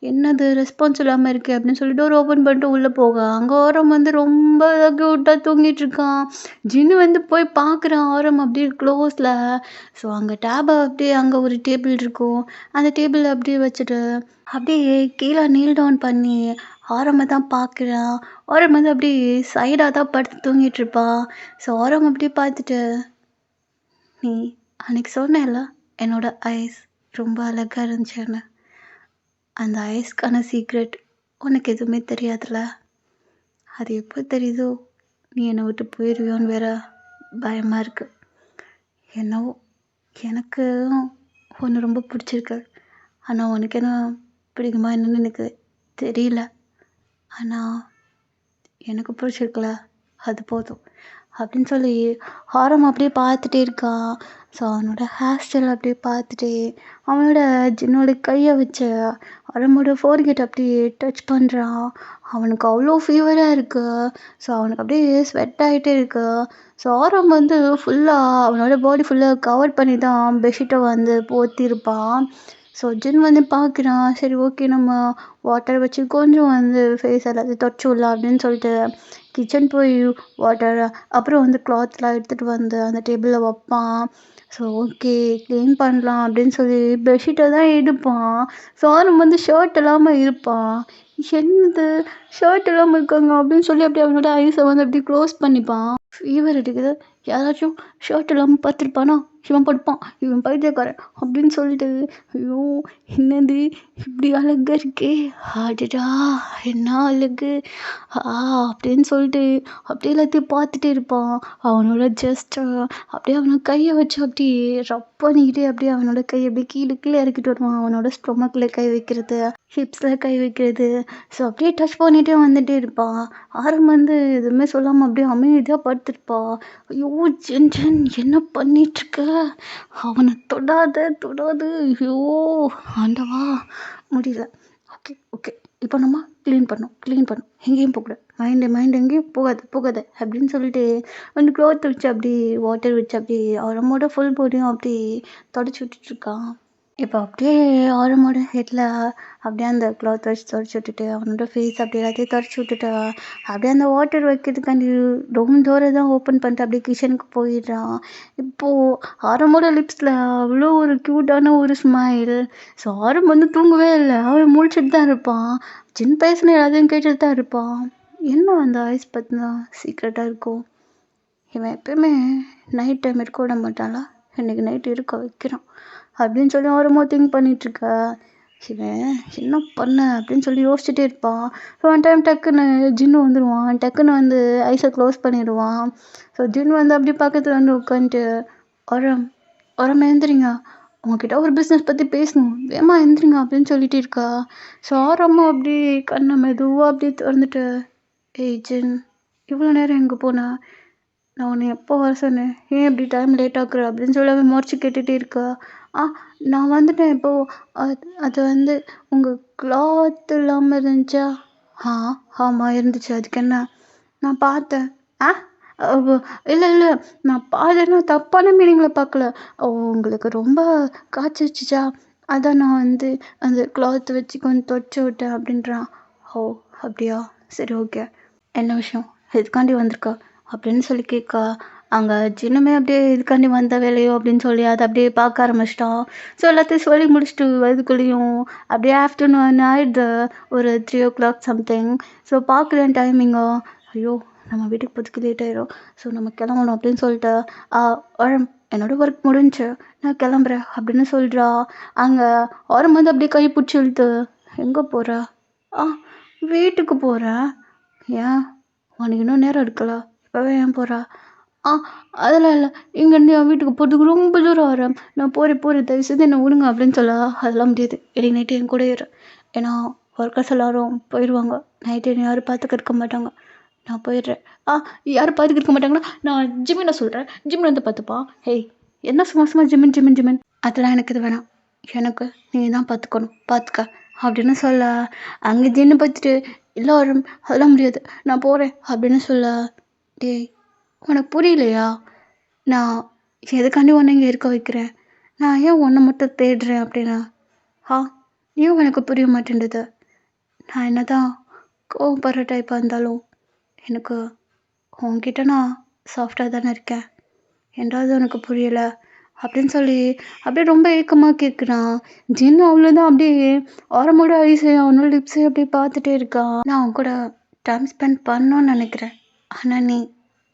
என்னது ரெஸ்பான்ஸ் இல்லாமல் இருக்கே அப்படின்னு சொல்லி டோர் ஓப்பன் பண்ணிட்டு உள்ளே போக அங்கே ஆரம் வந்து ரொம்ப க்யூட்டாக தூங்கிட்டு இருக்கான். ஜின்னு வந்து போய் பார்க்குறான் ஆரம் அப்படியே க்ளோஸில். ஸோ அங்கே டேபை அப்படியே அங்கே ஒரு டேபிள் இருக்கும். அந்த டேபிள் அப்படியே வச்சுட்டு அப்படியே கீழே நீல் டவுன் பண்ணி ஆரம்ப தான் பார்க்குறான். ஆரம் வந்து அப்படியே சைடாக தான் படுத்து தூங்கிட்டு இருப்பான். ஸோ ஆரம் அப்படியே பார்த்துட்டு, நீ அன்னைக்கு சொன்னேல்ல என்னோட ஐஸ் ரொம்ப அழகாக இருந்துச்சுன்னு. அந்த ஐஸ்க்கான சீக்ரெட் உனக்கு எதுவுமே தெரியாதுல்ல. அது எப்போ தெரியுதோ நீ என்னை விட்டு போயிடுவியோன்னு வேற பயமாக இருக்கு. என்னவோ எனக்கு ஒன்று ரொம்ப பிடிச்சிருக்கு. ஆனால் உனக்கு என்ன பிடிக்குமா என்னன்னு எனக்கு தெரியல. ஆனால் எனக்கு பிடிச்சிருக்குல அது போதும் அப்படின்னு சொல்லி ஆரம் அப்படியே பார்த்துட்டே இருக்கான். ஸோ அவனோட ஹேர் ஸ்டைல் அப்படியே பார்த்துட்டே அவனோட ஜின்னோட கையை வச்சு ஆரமோட ஃபோர்கெட் அப்படியே டச் பண்ணுறான். அவனுக்கு அவ்வளோ ஃபீவராக இருக்குது. ஸோ அவனுக்கு அப்படியே ஸ்வெட் ஆகிட்டே இருக்கு. ஸோ ஆரம் வந்து ஃபுல்லாக அவனோட பாடி ஃபுல்லாக கவர் பண்ணி தான் பெட்ஷீட்டை வந்து போத்திருப்பான். ஸோ ஜின் வந்து பார்க்குறான். சரி ஓகே நம்ம வாட்டர் வச்சு கொஞ்சம் வந்து ஃபேஸ் எல்லாத்தையும் தொடச்சி விடலாம் அப்படின்னு சொல்லிட்டு கிச்சன் போய் வாட்டர் அப்புறம் வந்து கிளாத்லாம் எடுத்துகிட்டு வந்து அந்த டேபிளில் வைப்பான். ஸோ ஓகே க்ளீன் பண்ணலாம் அப்படின்னு சொல்லி பெட்ஷீட்டை தான் எடுப்பான். ஸோ ஆரம் வந்து ஷர்ட் இல்லாமல் இருப்பான். என்னது ஷர்ட் இல்லாமல் இருக்காங்க அப்படின்னு சொல்லி அப்படியே அவனோட ஐஸை வந்து அப்படியே க்ளோஸ் பண்ணிப்பான். ஃபீவர் அடிக்குது. யாராச்சும் ஷர்ட் இல்லாமல் பார்த்துருப்பானா? இவன் படுப்பான், இவன் பைத்தியக்காரன் அப்படின்னு சொல்லிட்டு, ஐயோ! என்னது இப்படி அழகா இருக்கே! அடடா! என்ன அழகு! ஆ அப்படின்னு சொல்லிட்டு அப்படியே எல்லாத்தையும் பார்த்துட்டே இருப்பான். அவனோட ஜஸ்ட் அப்படியே அவன கையை வச்சு அப்படியே ரப் பண்ணிக்கிட்டே அப்படியே அவனோட கை அப்படியே கீழே கீழே இறக்கிட்டு வருவான். அவனோட ஸ்டொமக்கில் கை வைக்கிறது, ஹிப்ஸில் கை வைக்கிறது. ஸோ அப்படியே டச் பண்ணிகிட்டே வந்துட்டே இருப்பான். ஆரம் எதுவுமே சொல்லாமல் அப்படியே அமைதியாக படுத்திருப்பா. ஐயோ! ஜென் ஜென் என்ன பண்ணிகிட்ருக்க? அவனை தொடாத தொடாத. ஐயோ! ஆண்டவா! முடியல. Okay okay. இப்போ நம்ம க்ளீன் பண்ணணும். எங்கேயும் போகக்கூடாது. மைண்ட் எங்கேயும் போகாது போகாது அப்படின்னு சொல்லிட்டு அந்த க்ளாத் வச்சு அப்படி வாட்டர் வச்சு அப்படி அவனோட ஃபுல் பாடியும் அப்படி தொடச்சி விட்டுட்ருக்கான். இப்போ அப்படியே ஆரமோட ஹெட்டில் அப்படியே அந்த க்ளாத் வச்சு தொடச்சி விட்டுட்டு அவனோட ஃபேஸ் அப்படி எல்லாத்தையும் தொடச்சி விட்டுட்டு அப்படியே அந்த வாட்டர் வைக்கிறதுக்காண்டி ரூம் டோரை தான் ஓப்பன் பண்ணிட்டு அப்படியே கிச்சனுக்கு போயிடுறான். இப்போது ஆரமோட லிப்ஸில் அவ்வளோ ஒரு க்யூட்டான ஒரு ஸ்மைல். ஸோ ஆரம் தூங்கவே இல்லை. அவன் முழிச்சிட்டு தான் இருப்பான். சின்ன பேசின எல்லாத்தையும் கேட்டுட்டு தான் இருப்பான். என்ன அந்த ஐஸ் பற்றினா சீக்ரெட்டாக இருக்கும். இவன் எப்பயுமே நைட் டைம் இருக்க விட மாட்டான்ல, இன்றைக்கி நைட்டு இருக்க வைக்கிறான் அப்படின்னு சொல்லி ஓரமாக திங்க் பண்ணிகிட்ருக்க. இவன் என்ன பண்ண அப்படின்னு சொல்லி யோசிச்சுட்டே இருப்பான். ஒன் டைம் டக்குன்னு ஜின்னு வந்துடுவான். டக்குன்னு ஐஸை க்ளோஸ் பண்ணிடுவான். ஸோ ஜின்னு அப்படி பக்கத்தில் உட்காந்துட்டு, "ஒரம் ஒரம் எழுந்திரிங்க, உங்ககிட்ட ஒரு பிஸ்னஸ் பற்றி பேசணும், வேமா எழுந்திரிங்க" அப்படின்னு சொல்லிட்டு இருக்கா. ஸோ ஆரமாக அப்படி கண்ணை மெதுவாக அப்படி திறந்துட்டு, "ஏய் ஜின், இவ்வளோ நேரம் எங்கே போனா? நான் உன்னை எப்போ வர சொன்னேன்? ஏன் இப்படி டைம் லேட் ஆக்குற?" அப்படின்னு சொல்லி அவன் முறைச்சி கேட்டுகிட்டே இருக்கா. நான் வந்துட்டேன் இப்போது. அது உங்கள் க்ளாத் இல்லாமல் இருந்துச்சா? ஆ ஆமாம் இருந்துச்சு. அதுக்கு என்ன? நான் பார்த்தேன். ஆ இல்லை இல்லை, நான் பார்த்தேன்னா தப்பான மீனிங்கில் பார்க்கல. உங்களுக்கு ரொம்ப காய்ச்சிருச்சுச்சா, அதான் நான் அந்த க்ளாத் வச்சு கொஞ்சம் துடைச்சி விட்டேன் அப்படின்றான். ஓ அப்படியா, சரி ஓகே. என்ன விஷயம், எதுக்காண்டி வந்திருக்கா அப்படின்னு சொல்லி கேட்கா. அங்கே ஜின்னுமே அப்படியே இதுக்காண்டி வந்த வேலையோ அப்படின்னு சொல்லி அதை அப்படியே பார்க்க ஆரம்பிச்சிட்டான். ஸோ எல்லாத்தையும் சொல்லி முடிச்சுட்டு அதுக்குள்ளேயும் அப்படியே ஆஃப்டர்நூன் ஆயிடுது, ஒரு 3 o'clock சம்திங். ஸோ பார்க்குறேன் டைமிங்கோ. ஐயோ நம்ம வீட்டுக்கு போகிறதுக்கு லேட் ஆயிரும். ஸோ நம்ம கிளம்பணும் அப்படின்னு சொல்லிட்டு, "ஒரம் என்னோட ஒர்க் முடிஞ்சு நான் கிளம்புறேன்" அப்படின்னு சொல்கிறா. அங்கே ஓரம் அப்படியே கை பிடிச்சி இழுத்து, "எங்கே போகிற?" "ஆ வீட்டுக்கு போகிறேன்." "ஏன், உனக்கு இன்னும் நேரம் இருக்குல்ல, இப்போவே ஏன் போகிறா?" "ஆ அதெல்லாம் இல்லை, இங்கேருந்து என் வீட்டுக்கு போகிறதுக்கு ரொம்ப தூரம் வரேன், நான் போகிறேன் தயவுசெய்து என்னை விடுங்க" அப்படின்னு சொல்ல. "அதெல்லாம் முடியாது, இன்றைக்கி நைட்டு என் கூட இரு. ஏன்னா ஒர்க்கர்ஸ் எல்லோரும் போயிடுவாங்க, நைட்டு என்னை யாரும் பார்த்துக்க இருக்க மாட்டாங்க, நான் போயிடுறேன்." யாரும் பார்த்துக்க இருக்க மாட்டாங்கன்னா நான் ஜிம்மினை சொல்கிறேன், ஜிம்மின் பார்த்துப்பான்." "ஹேய் என்ன சும்மா சும்மா ஜிம்மின், அதெல்லாம் எனக்கு இது வேணாம், எனக்கு நீங்கள் தான் பார்த்துக்கணும், பார்த்துக்க" அப்படின்னு சொல்ல. அங்கே ஜின்னு பார்த்துட்டு, "எல்லோரும் அதெல்லாம் முடியாது, நான் போகிறேன்" அப்படின்னு சொல்ல. "டேய் உனக்கு புரியலையா? நான் எதுக்காண்டி உன்னை இங்கே இருக்க வைக்கிறேன், நான் ஏன் உன்னை மட்டும் தேடுறேன் அப்படின்னா, ஏன் எனக்கு புரிய மாட்டேன்டுது? நான் என்ன தான் கோவப்படுற டைப்பாக இருந்தாலும் எனக்கு உன்கிட்ட நான் சாஃப்டாக தானே இருக்கேன், என்றாவது உனக்கு புரியலை" அப்படின்னு சொல்லி அப்படியே ரொம்ப ஏக்கமாக கேட்குறான். ஜின்னு அவ்வளோதான் அப்படியே ஆரமோட ஐஸையும் அவனோட லிப்ஸையும் அப்படியே பார்த்துட்டே இருக்கான். "நான் அவன் கூட டைம் ஸ்பெண்ட் பண்ணணும்னு நினைக்கிறேன், ஆனால் நீ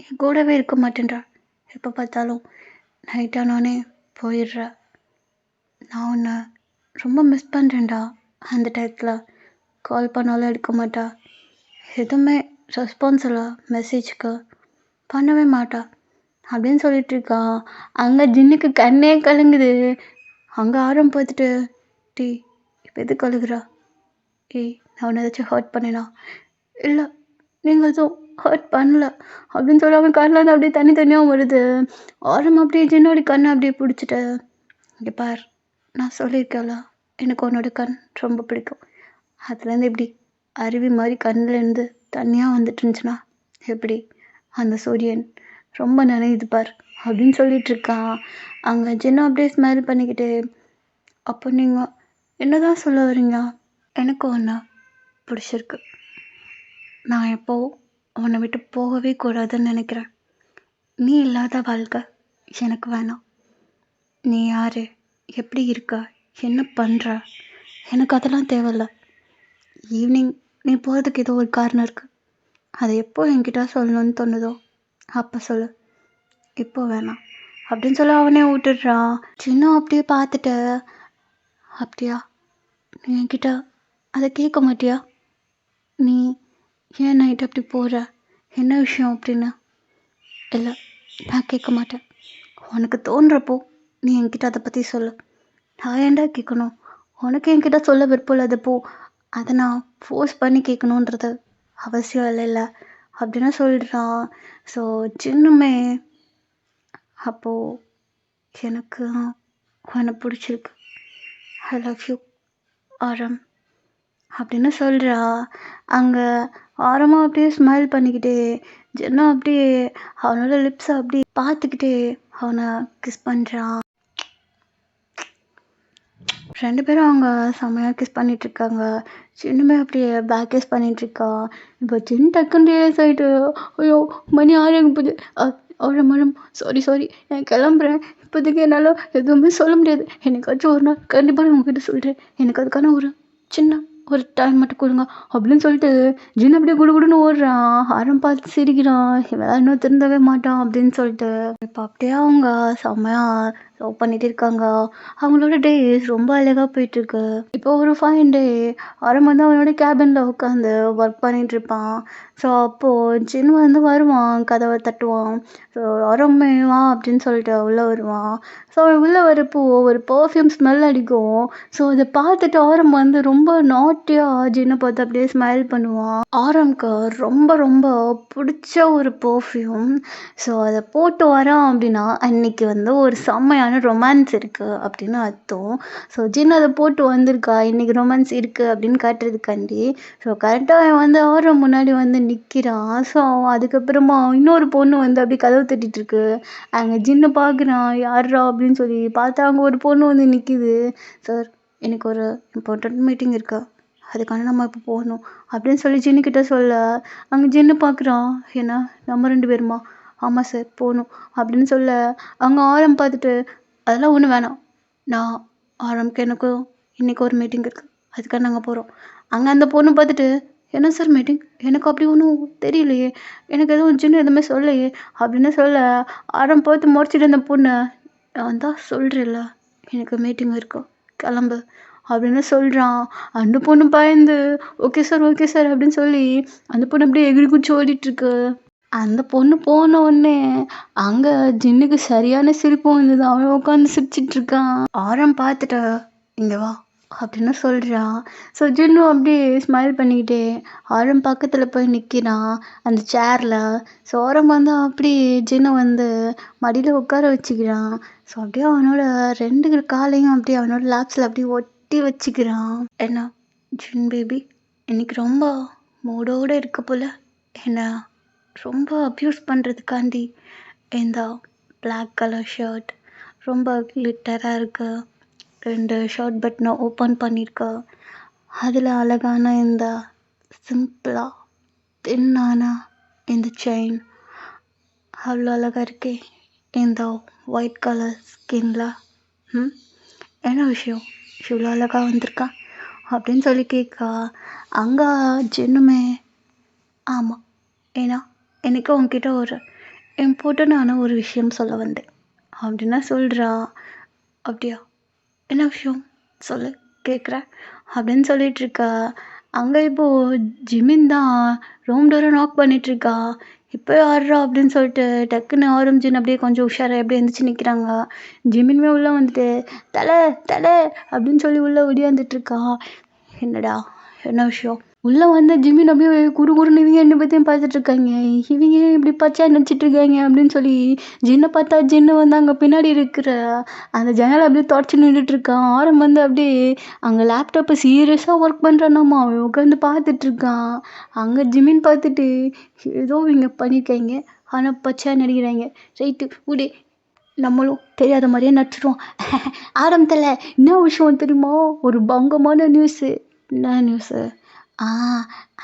என் கூடவே இருக்க மாட்டேன்றா. எப்போ பார்த்தாலும் நைட் ஆனோடனே போயிடுற. நான் உன்னை ரொம்ப மிஸ் பண்ணுறேன்டா. அந்த டயத்தில் கால் பண்ணாலும் எடுக்க மாட்டா, எதுவுமே ரெஸ்பான்ஸ் இல்லை, மெசேஜுக்கு பண்ணவே மாட்டா" அப்படின்னு சொல்லிட்டு இருக்கான். அங்கே ஜின்னுக்கு கண்ணே கலங்குது. அங்கே ஆரம் பார்த்துட்டு, "டீ இப்போ எது கழுகுறா? நான் உன்னை ஏதாச்சும் ஹர்ட் பண்ணேனா?" "இல்லை, நீங்கள் எதுவும் ஹர்ட் பண்ணல" அப்படின்னு சொல்லி அவன் கண்ணில் அப்படியே தனியாக வருது. ஆரம் அப்படியே ஜின்னோட கண்ணை அப்படியே பிடிச்சிட்டு, "இங்கே பார், நான் சொல்லியிருக்கேன்ல எனக்கு உன்னோட கண் ரொம்ப பிடிக்கும், அதுலேருந்து இப்படி அருவி மாதிரி கண்ணிலேருந்து தனியாக வந்துட்டு இருந்துச்சுன்னா எப்படி அந்த சூரியன் ரொம்ப நனையுது பார்" அப்படின்னு சொல்லிகிட்ருக்கான். அங்கே ஜின்னு அப்படியே ஸ்மைல் பண்ணிக்கிட்டு, "அப்போ நீங்கள் என்ன தான் சொல்ல வரீங்க? எனக்கு உன்னை பிடிச்சிருக்கு, நான் எப்போவும் உன்னை விட்டு போகவே கூடாதுன்னு நினைக்கிறேன். நீ இல்லாத வாழ்க்கை எனக்கு வேணாம். நீ யார், எப்படி இருக்க, என்ன பண்ணுற, எனக்கு அதெல்லாம் தேவையில்ல. ஈவினிங் நீ போகிறதுக்கு ஏதோ ஒரு காரணம் இருக்குது, அதை எப்போ என்கிட்ட சொல்லணும்னு தோணுதோ அப்போ சொல்லு, இப்போ வேணாம் அப்படின்னு சொல்லி அவனே விட்டுடுறான். சின்ன அப்படியே பார்த்துட்டு, அப்படியா நீ என்கிட்ட அதை கேட்க மாட்டியா? நீ ஏன் நைட் அப்படி போகிற, என்ன விஷயம் அப்படின்னு? இல்லை, நான் கேட்க மாட்டேன். உனக்கு தோன்றப்போ நீ என்கிட்ட அதை பற்றி சொல்லு. நான் ஏன்டா கேட்கணும்? உனக்கு என்கிட்ட சொல்ல விருப்பம் இல்லாதப்போ அதை நான் ஃபோர்ஸ் பண்ணி கேட்கணுன்றது அவசியம் இல்லைல்ல அப்படின்னு சொல்கிறான். ஸோ சின்னமே அப்போது எனக்கு உன்னை பிடிச்சிருக்கு, ஐ லவ் யூ ஆரம் அப்படின்னு சொல்கிறா. அங்கே ஆரமாக அப்படியே ஸ்மைல் பண்ணிக்கிட்டே ஜென்னா அப்படியே அவனோட லிப்ஸை அப்படியே பார்த்துக்கிட்டே அவனை கிஸ் பண்ணுறான். 2 பேரும் அவங்க செம்மையாக கிஸ் பண்ணிகிட்ருக்காங்க. சின்னமே அப்படியே பேக் கிஸ் பண்ணிகிட்ருக்கான். இப்போ சின்ன டக்குன்னு ரியலைஸ் ஆகிட்டு, ஐயோ மணி 6 ஆக போகுது. அவ்வளோ மேடம், சாரி நான் கிளம்புறேன். இப்போதைக்கு என்னால் எதுவுமே சொல்ல முடியாது. என்னைக்காச்சும் ஒரு நாள் கண்டிப்பாக நான் உங்ககிட்ட சொல்கிறேன். எனக்கு அதுக்கான ஒரு சின்ன ஒரு டைம் மட்டும் கொடுங்க அப்படின்னு சொல்லிட்டு ஜின் அப்படியே குடுகுடுன்னு ஓடுறான். ஆரம் பார்த்து சிரிக்கிறான். இவன் இன்னும் திருந்தவே மாட்டான் அப்படின்னு சொல்லிட்டு. இப்போ அப்படியே அவங்க செம்மையாக லவ் பண்ணிட்டு இருக்காங்க. அவங்களோட டேஸ் ரொம்ப அழகாக போயிட்டுருக்கு. இப்போ ஒரு ஃபைன் டே ஆரம் வந்து அவனோட கேபினில் உட்காந்து ஒர்க் பண்ணிட்டு இருப்பான். ஸோ அப்போது ஜின் வந்து வருவான், கதவை தட்டுவான். ஸோ ஆரமே வா அப்படின்னு சொல்லிட்டு உள்ளே வருவான். ஸோ அவன் உள்ளே வரப்போ ஒரு பர்ஃப்யூம் ஸ்மெல் அடிக்கும். ஸோ அதை பார்த்துட்டு ஆரம் வந்து ரொம்ப நாட்டியாக ஜின்னை பார்த்து அப்படியே ஸ்மைல் பண்ணுவான். ஆரம்க்கு ரொம்ப ரொம்ப பிடிச்ச ஒரு பர்ஃப்யூம். ஸோ அதை போட்டு வரான் அப்படின்னா அன்னைக்கு வந்து ஒரு செம்மையான ரொமான்ஸ் இருக்குது அப்படின்னு அர்த்தம். ஸோ ஜின் அதை போட்டு வந்திருக்கா, இன்னைக்கு ரொமான்ஸ் இருக்குது அப்படின்னு காட்டுறதுக்காண்டி. ஸோ கரெக்டாக அவன் வந்து ஆரம் முன்னாடி வந்து நிற்கிறான். ஸோ அதுக்கப்புறமா இன்னொரு பொண்ணு வந்து அப்படி கதவு தட்டிட்டு இருக்கு. அங்கே ஜின்னு பார்க்குறான், யார்ரா அப்படின்னு சொல்லி பார்த்தா அங்கே ஒரு பொண்ணு வந்து நிற்கிது. சார், எனக்கு ஒரு இம்பார்ட்டண்ட் மீட்டிங் இருக்கு, அதுக்கான நம்ம இப்போ போகணும் அப்படின்னு சொல்லி ஜின்னுக்கிட்ட சொல்ல, அங்கே ஜின்னு பார்க்குறான். ஏன்னா நம்ம 2 பேருமா? ஆமாம் சார் போகணும் அப்படின்னு சொல்ல, அவங்க ஆரம் பார்த்துட்டு அதெல்லாம் ஒன்றும் வேணாம், நான் ஆரம்க்கு எனக்கும் இன்றைக்கி ஒரு மீட்டிங் இருக்குது, அதுக்காக நாங்கள் போகிறோம். அங்கே அந்த பொண்ணு பார்த்துட்டு என்ன சார் மீட்டிங், எனக்கு அப்படி ஒன்றும் தெரியலையே, எனக்கு எதுவும் ஜின்னு எதுவுமே சொல்லலையே அப்படின்னு சொல்ல, ஆரம் பார்த்து முறைச்சிட்டு அந்த பொண்ணு, நான் தான் சொல்கிறேன்ல எனக்கு மீட்டிங் இருக்கும், கிளம்பு அப்படின்னு சொல்கிறான். அந்த பொண்ணு பயந்து ஓகே சார் அப்படின்னு சொல்லி அந்த பொண்ணு அப்படியே எகிரி குச்சி ஓடிட்டுருக்கு. அந்த பொண்ணு போன உடனே அங்கே ஜின்னுக்கு சரியான சிரிப்பு வந்தது. அவன் உட்காந்து சிரிச்சிட்டு இருக்கான். ஆரம் பார்த்துட்ட இங்கே வா அப்படின்னு சொல்கிறான். ஸோ ஜின்னு அப்படியே ஸ்மைல் பண்ணிக்கிட்டே ஆரம் பக்கத்தில் போய் நிற்கிறான் அந்த சேரில். ஸோ ஆரம் வந்து அப்படியே ஜின்னை வந்து மடியில் உட்கார வச்சுக்கிறான். ஸோ அப்படியே அவனோட 2 காலையும் அப்படியே அவனோட லாப்ஸில் அப்படியே ஒட்டி வச்சுக்கிறான். என்ன ஜின் பேபி, இன்னைக்கு ரொம்ப மூடோடு இருக்க போல், என்ன ரொம்ப அப்யூஸ் பண்ணுறதுக்காண்டி இந்த பிளாக் கலர் ஷர்ட் ரொம்ப கிளிட்டராக இருக்கு, 2 ஷர்ட் பட்டனை ஓப்பன் பண்ணியிருக்க, அதில் அழகான இந்த சிம்பிளாக தின்னான இந்த செயின் அவ்வளோ அழகாக இருக்கே இந்த ஒயிட் கலர் ஸ்கின்ல. என்ன விஷயம் இவ்வளோ அழகாக வந்திருக்கா அப்படின்னு சொல்லி கேட்கா. அங்கே ஜின்னுமே ஆமாம், ஏன்னா எனக்கு உங்ககிட்ட ஒரு இம்பார்ட்டண்டான ஒரு விஷயம் சொல்ல வந்தேன் அப்படின்னா சொல்கிறா. அப்படியா, என்ன விஷயம் சொல்லு கேட்குறேன் அப்படின்னு சொல்லிகிட்ருக்கா. அங்கே இப்போது ஜிமின் தான் ரூம் டோரை நாக் பண்ணிகிட்ருக்கா. இப்போ யார்ரா அப்படின்னு சொல்லிட்டு டக்குன்னு ஆரம்பிச்சுன்னு அப்படியே கொஞ்சம் உஷாராக அப்படியே எழுந்திரிச்சு நிற்கிறாங்க. ஜிமின்மே உள்ளே வந்துட்டு தலை தலை அப்படின்னு சொல்லி உள்ளே ஒடியாந்துட்டுருக்கா. என்னடா என்ன விஷயம்? உள்ளே வந்த ஜிமின் அப்படியே குறுகுறுன்னு இவங்க என்ன பற்றியும் பார்த்துட்ருக்காங்க. இவங்க இப்படி பச்சா நடிச்சிட்ருக்காங்க அப்படின்னு சொல்லி ஜின்னை பார்த்தா ஜின்னு வந்து அங்கே பின்னாடி இருக்கிற அந்த ஜன்னலை அப்படியே தொடச்சி நின்றுட்டுருக்கான். ஆரம் வந்து அப்படியே அங்கே லேப்டாப்பை சீரியஸாக ஒர்க் பண்ணுறானாமா, அவன் உட்காந்து பார்த்துட்ருக்கான். அங்கே ஜிமின் பார்த்துட்டு ஏதோ இவங்க பண்ணியிருக்காங்க, ஆனால் பச்சா நடிக்கிறாங்க, ரைட்டு விடு நம்மளும் தெரியாத மாதிரியே நடிச்சிடுவோம். ஆரம்பத்தில் என்ன விஷயம் தெரியுமா, ஒரு பங்கமான நியூஸு. என்ன நியூஸு?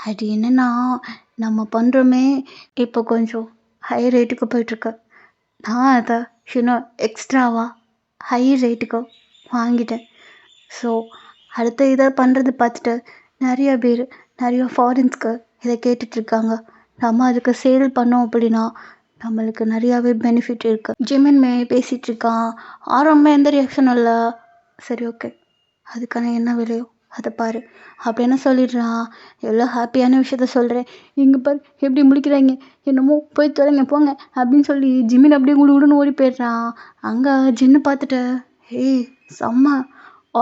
அது என்னன்னா, நம்ம பண்ணுறோமே இப்போ கொஞ்சம் ஹை ரேட்டுக்கு போயிட்டுருக்கு. நான் அதை இன்னும் எக்ஸ்ட்ராவாக ஹை ரேட்டுக்கு வாங்கிட்டேன். ஸோ அடுத்த இதை பண்ணுறது பார்த்துட்டு நிறைய ஃபாரின்ஸ்க்கு இதை கேட்டுட்ருக்காங்க. நம்ம அதுக்கு சேல் பண்ணோம் அப்படின்னா நம்மளுக்கு நிறையாவே பெனிஃபிட் இருக்குது. ஜிமின்மே பேசிகிட்டு இருக்கான். ஆரம்பமே எந்த ரியாக்ஷனும் இல்லை. சரி ஓகே, அதுக்கான என்ன விலையோ அதை பாரு அப்படின்னு சொல்லிடுறான். எவ்வளோ ஹாப்பியான விஷயத்த சொல்கிறேன். இங்கே பாரு எப்படி முடிக்கிறாங்க, என்னமோ போய் தொலைங்க போங்க அப்படின்னு சொல்லி ஜிமின் அப்படியே குடு குடுன்னு ஓடி போயிடுறான். அங்கே ஜின்னு பார்த்துட்டு, ஏய் செம்ம